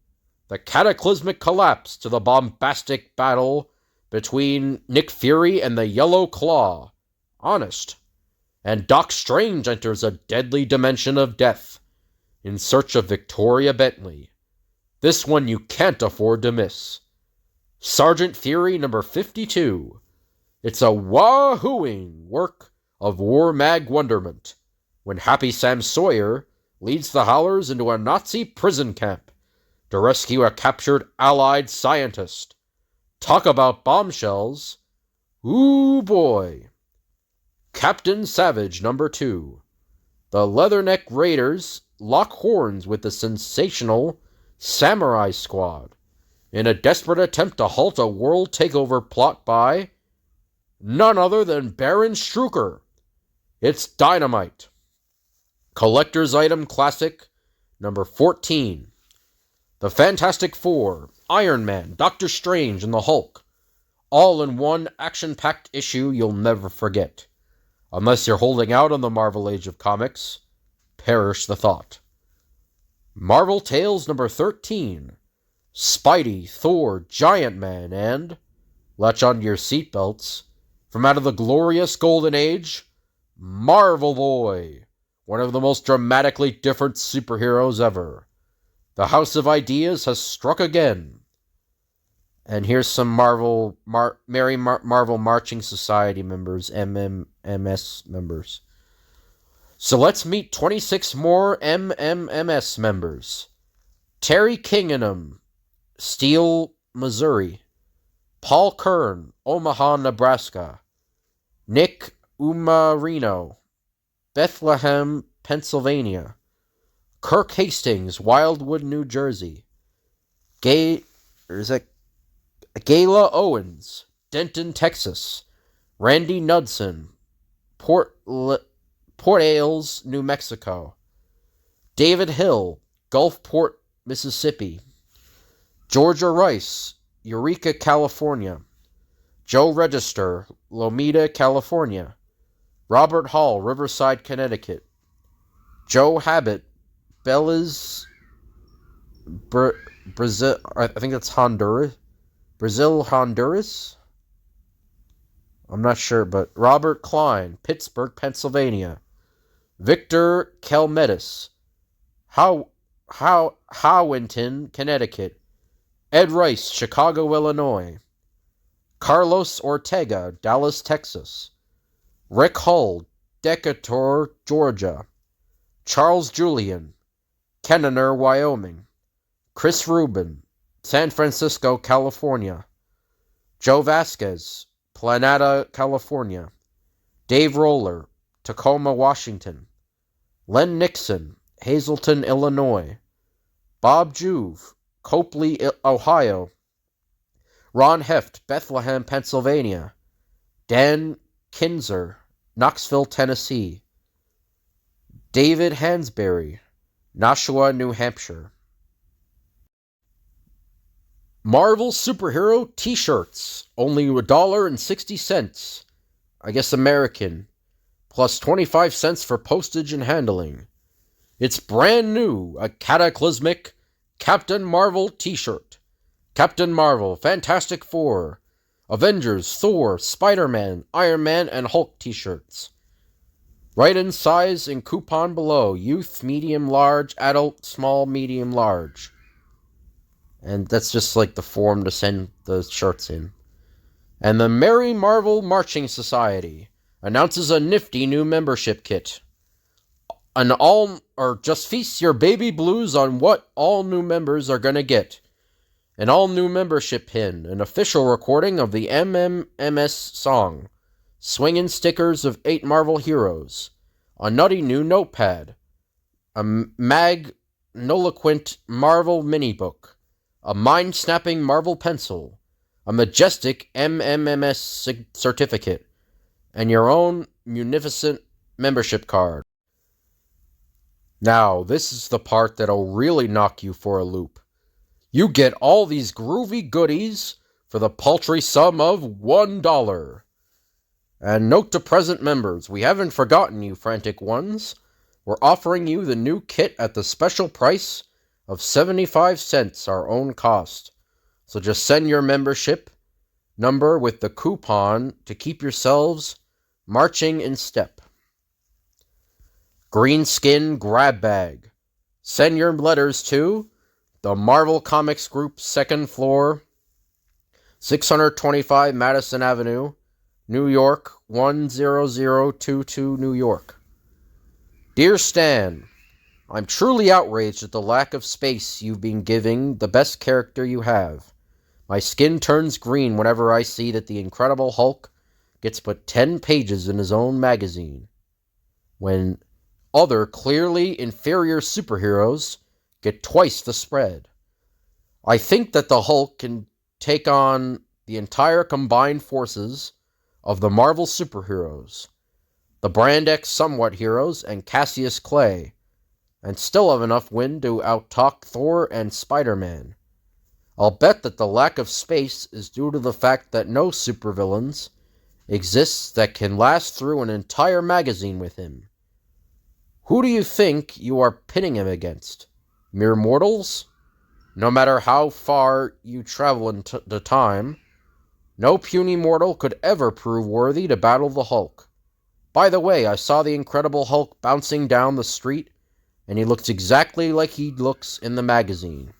the cataclysmic collapse to the bombastic battle between Nick Fury and the Yellow Claw. Honest. And Doc Strange enters a deadly dimension of death in search of Victoria Bentley. This one you can't afford to miss. Sergeant Fury number 52. It's a wahooing work of war mag wonderment when Happy Sam Sawyer leads the Howlers into a Nazi prison camp to rescue a captured Allied scientist. Talk about bombshells. Ooh boy. Captain Savage number 2. The Leatherneck Raiders lock horns with the sensational Samurai Squad in a desperate attempt to halt a world takeover plot by none other than Baron Strucker. It's dynamite. Collector's Item Classic number 14. The Fantastic Four, Iron Man, Doctor Strange, and the Hulk, all in one action-packed issue you'll never forget. Unless you're holding out on the Marvel Age of Comics, perish the thought. Marvel Tales number 13. Spidey, Thor, Giant Man, and, latch onto your seatbelts, from out of the glorious Golden Age, Marvel Boy, one of the most dramatically different superheroes ever. The House of Ideas has struck again. And here's some Marvel Marching Society members, MMMS members. So let's meet 26 more MMMS members. Terry Kingham, Steele, Missouri. Paul Kern, Omaha, Nebraska. Nick Umarino, Bethlehem, Pennsylvania. Kirk Hastings, Wildwood, New Jersey. Gayla Owens, Denton, Texas. Randy Knudsen, Port Ailes, New Mexico. David Hill, Gulfport, Mississippi. Georgia Rice, Eureka, California. Joe Register, Lomita, California. Robert Hall, Riverside, Connecticut. Joe Habit, Belize, Brazil, I think that's Honduras. Brazil, Honduras? I'm not sure, but Robert Klein, Pittsburgh, Pennsylvania. Victor Kelmetis, Howinton, Connecticut. Ed Rice, Chicago, Illinois. Carlos Ortega, Dallas, Texas. Rick Hull, Decatur, Georgia. Charles Julian, Kenner, Wyoming. Chris Rubin, San Francisco, California. Joe Vasquez, Planeta, California. Dave Roller, Tacoma, Washington. Len Nixon, Hazleton, Illinois. Bob Juve, Copley, Ohio. Ron Heft, Bethlehem, Pennsylvania. Dan Kinzer, Knoxville, Tennessee. David Hansberry, Nashua, New Hampshire. Marvel Superhero T-shirts, only $1.60. I guess American, plus 25 cents for postage and handling. It's brand new, a cataclysmic Captain Marvel T-shirt. Captain Marvel, Fantastic Four, Avengers, Thor, Spider-Man, Iron Man, and Hulk T-shirts. Right in size and coupon below. Youth, medium, large, adult, small, medium, large. And that's just like the form to send the shirts in. And the Merry Marvel Marching Society announces a nifty new membership kit. Just feast your baby blues on what all new members are gonna get. An all-new membership pin, an official recording of the MMMS song, swinging stickers of 8 Marvel heroes, a nutty new notepad, a magniloquent Marvel mini-book, a mind-snapping Marvel pencil, a majestic MMMS certificate, and your own munificent membership card. Now, this is the part that'll really knock you for a loop. You get all these groovy goodies for the paltry sum of $1. And note to present members, we haven't forgotten you, frantic ones. We're offering you the new kit at the special price of 75 cents, our own cost. So just send your membership number with the coupon to keep yourselves marching in step. Greenskin Grab Bag. Send your letters to the Marvel Comics Group, 2nd floor, 625 Madison Avenue, New York, 10022, New York. Dear Stan, I'm truly outraged at the lack of space you've been giving the best character you have. My skin turns green whenever I see that the Incredible Hulk gets but 10 pages in his own magazine, when other clearly inferior superheroes get twice the spread. I think that the Hulk can take on the entire combined forces of the Marvel superheroes, the Brand X Somewhat heroes, and Cassius Clay, and still have enough wind to out-talk Thor and Spider-Man. I'll bet that the lack of space is due to the fact that no supervillains exists that can last through an entire magazine with him. Who do you think you are pitting him against? Mere mortals? No matter how far you travel in the time, no puny mortal could ever prove worthy to battle the Hulk. By the way, I saw the Incredible Hulk bouncing down the street, and he looks exactly like he looks in the magazine.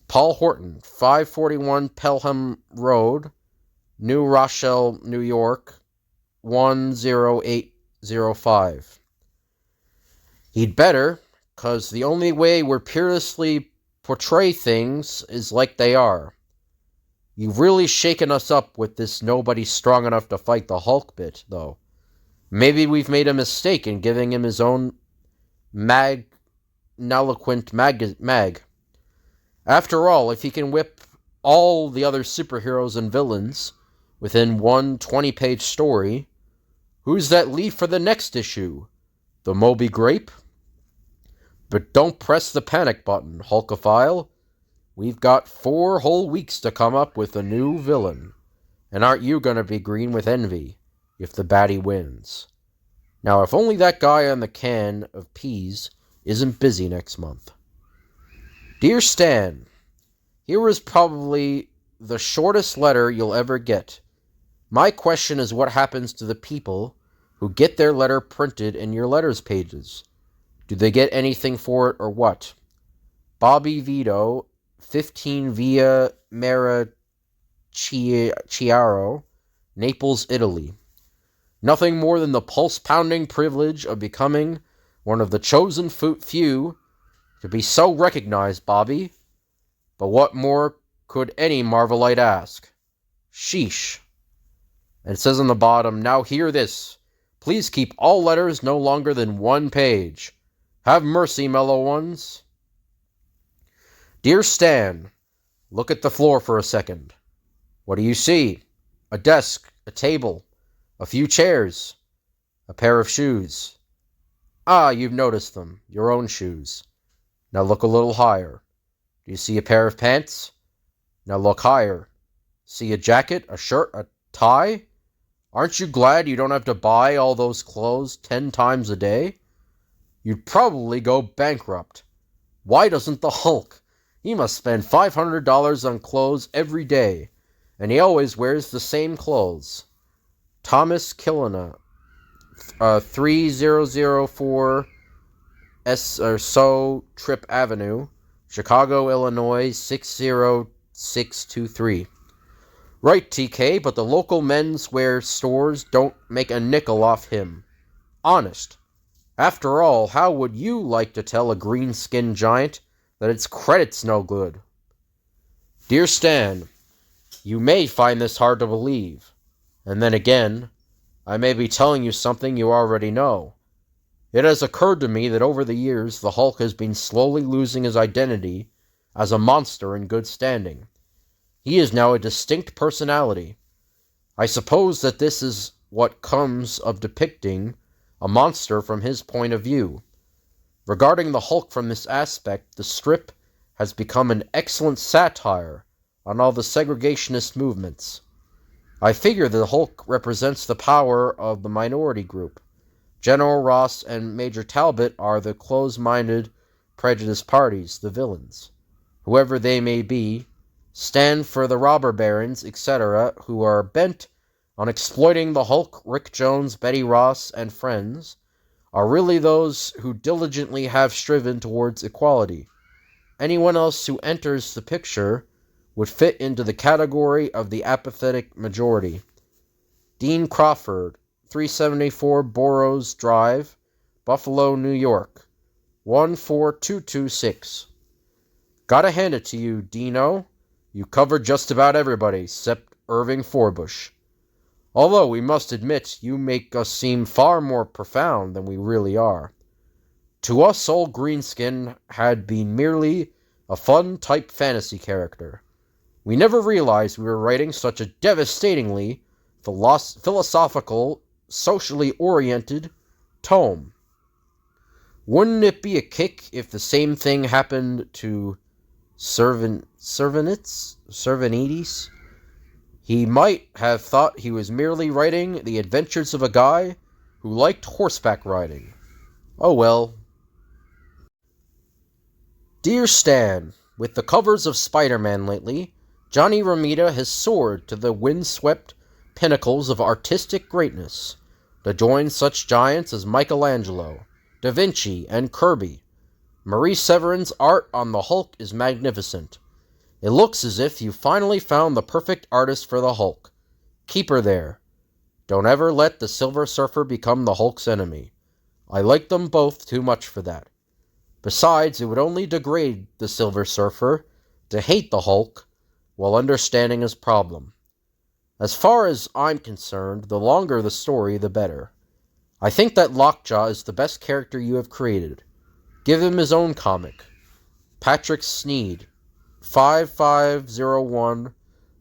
Paul Horton, 541 Pelham Road, New Rochelle, New York, 10805. He'd better, 'cause the only way we're peerlessly portray things is like they are. You've really shaken us up with this nobody's strong enough to fight the Hulk bit, though. Maybe we've made a mistake in giving him his own magniloquent mag. After all, if he can whip all the other superheroes and villains within one 20-page story, who's that leave for the next issue? The Moby Grape? But don't press the panic button, Hulkophile. We've got 4 whole weeks to come up with a new villain. And aren't you going to be green with envy if the baddie wins? Now, if only that guy on the can of peas isn't busy next month. Dear Stan, here is probably the shortest letter you'll ever get. My question is, what happens to the people who get their letter printed in your letters pages? Do they get anything for it or what? Bobby Vito, 15 Via Chiaro, Naples, Italy. Nothing more than the pulse-pounding privilege of becoming one of the chosen few to be so recognized, Bobby. But what more could any Marvelite ask? Sheesh. And it says on the bottom, now hear this. Please keep all letters no longer than 1 page. Have mercy, mellow ones. Dear Stan, look at the floor for a second. What do you see? A desk, a table, a few chairs, a pair of shoes. Ah, you've noticed them, your own shoes. Now look a little higher. Do you see a pair of pants? Now look higher. See a jacket, a shirt, a tie? Aren't you glad you don't have to buy all those clothes 10 times a day? You'd probably go bankrupt. Why doesn't the Hulk? He must spend $500 on clothes every day, and he always wears the same clothes. Thomas Killena, 3004 Trip Avenue, Chicago, Illinois, 60623. Right, TK, but the local menswear stores don't make a nickel off him. Honest. After all, how would you like to tell a green-skinned giant that its credit's no good? Dear Stan, you may find this hard to believe. And then again, I may be telling you something you already know. It has occurred to me that over the years, the Hulk has been slowly losing his identity as a monster in good standing. He is now a distinct personality. I suppose that this is what comes of depicting a monster from his point of view. Regarding the Hulk from this aspect, the strip has become an excellent satire on all the segregationist movements. I figure the Hulk represents the power of the minority group. General Ross and Major Talbot are the close-minded, prejudiced parties, the villains. Whoever they may be, stand for the robber barons, etc., who are bent on exploiting the Hulk. Rick Jones, Betty Ross, and friends are really those who diligently have striven towards equality. Anyone else who enters the picture would fit into the category of the apathetic majority. Dean Crawford, 374 Burroughs Drive, Buffalo, New York, 14226. Gotta hand it to you, Dino. You covered just about everybody, except Irving Forbush. Although, we must admit, you make us seem far more profound than we really are. To us, old Greenskin had been merely a fun-type fantasy character. We never realized we were writing such a devastatingly philosophical, socially oriented tome. Wouldn't it be a kick if the same thing happened to Cervanites? He might have thought he was merely writing the adventures of a guy who liked horseback riding. Oh well. Dear Stan, with the covers of Spider-Man lately, Johnny Romita has soared to the windswept pinnacles of artistic greatness, to join such giants as Michelangelo, Da Vinci, and Kirby. Marie Severin's art on the Hulk is magnificent. It looks as if you finally found the perfect artist for the Hulk. Keep her there. Don't ever let the Silver Surfer become the Hulk's enemy. I like them both too much for that. Besides, it would only degrade the Silver Surfer to hate the Hulk while understanding his problem. As far as I'm concerned, the longer the story, the better. I think that Lockjaw is the best character you have created. Give him his own comic. Patrick Sneed, 5501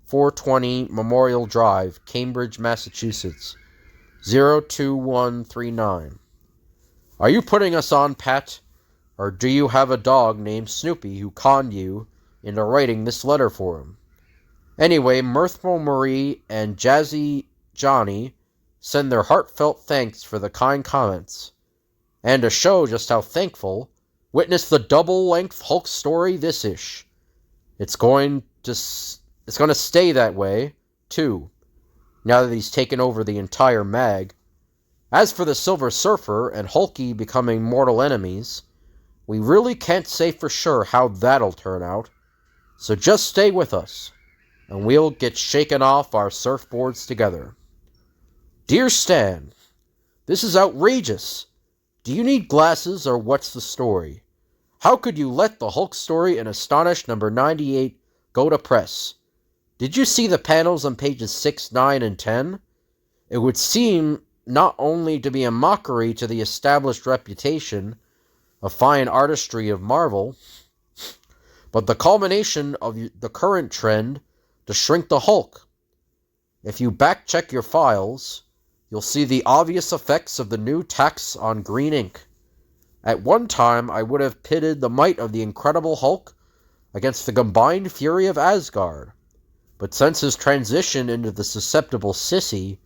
420 Memorial Drive, Cambridge, Massachusetts, 02139. Are you putting us on, Pat? Or do you have a dog named Snoopy who conned you into writing this letter for him? Anyway, Mirthful Marie and Jazzy Johnny send their heartfelt thanks for the kind comments. And to show just how thankful, witness the double-length Hulk story this-ish. It's going to stay that way, too, now that he's taken over the entire mag. As for the Silver Surfer and Hulky becoming mortal enemies, we really can't say for sure how that'll turn out, so just stay with us, and we'll get shaken off our surfboards together. Dear Stan, this is outrageous. Do you need glasses, or what's the story? How could you let the Hulk story in Astonish number 98 go to press? Did you see the panels on pages 6, 9, and 10? It would seem not only to be a mockery to the established reputation of fine artistry of Marvel, but the culmination of the current trend to shrink the Hulk. If you back-check your files, you'll see the obvious effects of the new tax on green ink. At one time, I would have pitted the might of the Incredible Hulk against the combined fury of Asgard, but since his transition into the susceptible sissy,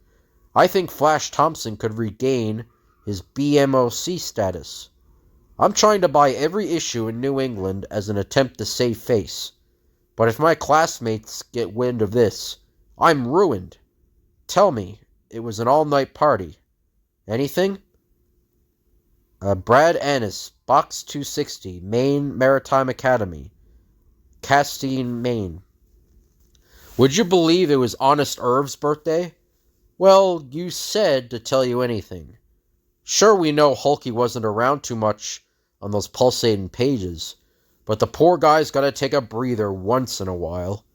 I think Flash Thompson could regain his BMOC status. I'm trying to buy every issue in New England as an attempt to save face, but if my classmates get wind of this, I'm ruined. Tell me, it was an all-night party. Anything? Brad Annis, Box 260, Maine Maritime Academy, Castine, Maine. Would you believe it was Honest Irv's birthday? Well, you said to tell you anything. Sure, we know Hulky wasn't around too much on those pulsating pages, but the poor guy's gotta take a breather once in a while.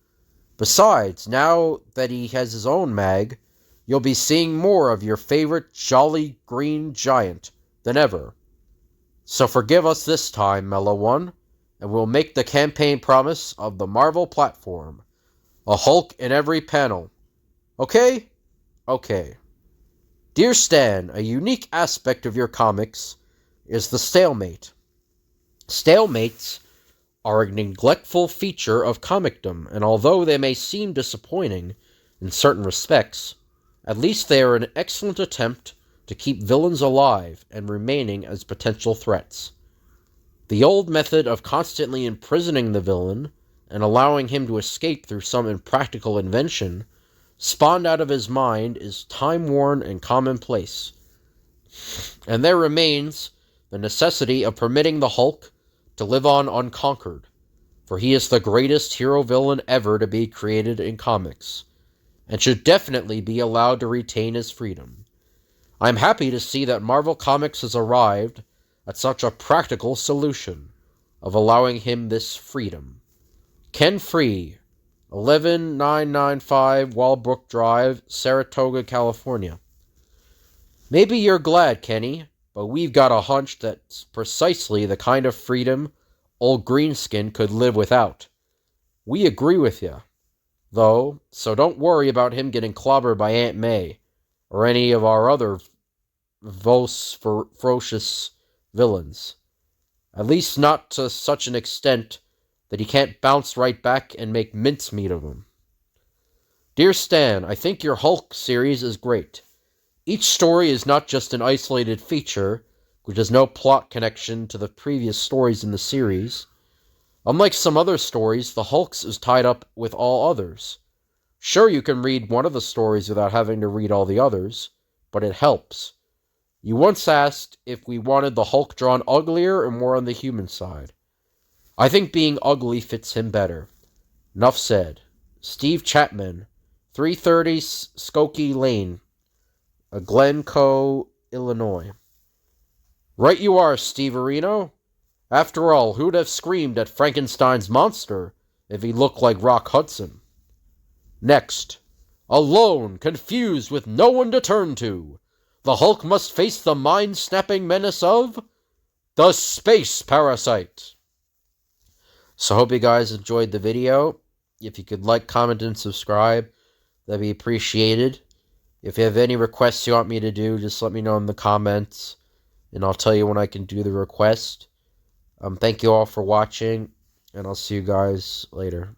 Besides, now that he has his own mag, you'll be seeing more of your favorite jolly green giant than ever. So forgive us this time, Mellow One, and we'll make the campaign promise of the Marvel platform. A Hulk in every panel. Okay? Okay. Dear Stan, a unique aspect of your comics is the stalemate. Stalemates are a neglectful feature of comicdom, and although they may seem disappointing in certain respects, at least they are an excellent attempt to keep villains alive and remaining as potential threats. The old method of constantly imprisoning the villain and allowing him to escape through some impractical invention spawned out of his mind is time-worn and commonplace. And there remains the necessity of permitting the Hulk to live on unconquered, for he is the greatest hero-villain ever to be created in comics, and should definitely be allowed to retain his freedom. I'm happy to see that Marvel Comics has arrived at such a practical solution of allowing him this freedom. Ken Free, 11995 Walbrook Drive, Saratoga, California. Maybe you're glad, Kenny, but we've got a hunch that's precisely the kind of freedom old Greenskin could live without. We agree with you, though, so don't worry about him getting clobbered by Aunt May, or any of our other ferocious villains. At least not to such an extent that he can't bounce right back and make mincemeat of him. Dear Stan, I think your Hulk series is great. Each story is not just an isolated feature, which has no plot connection to the previous stories in the series. Unlike some other stories, the Hulk's is tied up with all others. Sure, you can read one of the stories without having to read all the others, but it helps. You once asked if we wanted the Hulk drawn uglier or more on the human side. I think being ugly fits him better. Enough said. Steve Chapman, 330 Skokie Lane, Glencoe, Illinois. Right you are, Steve Areno. After all, who'd have screamed at Frankenstein's monster if he looked like Rock Hudson? Next, alone, confused with no one to turn to, the Hulk must face the mind-snapping menace of the space parasite. So I hope you guys enjoyed the video. If you could like, comment, and subscribe, that'd be appreciated. If you have any requests you want me to do, just let me know in the comments, and I'll tell you when I can do the request. Thank you all for watching, and I'll see you guys later.